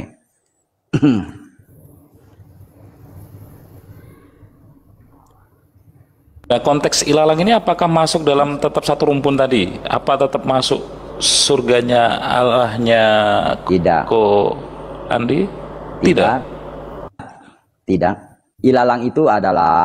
C: Nah, konteks ilalang ini apakah masuk dalam tetap satu rumpun tadi? Apa tetap masuk surganya Allahnya
A: Tidak.
C: Ko Andi? Tidak.
A: Tidak. Ilalang itu adalah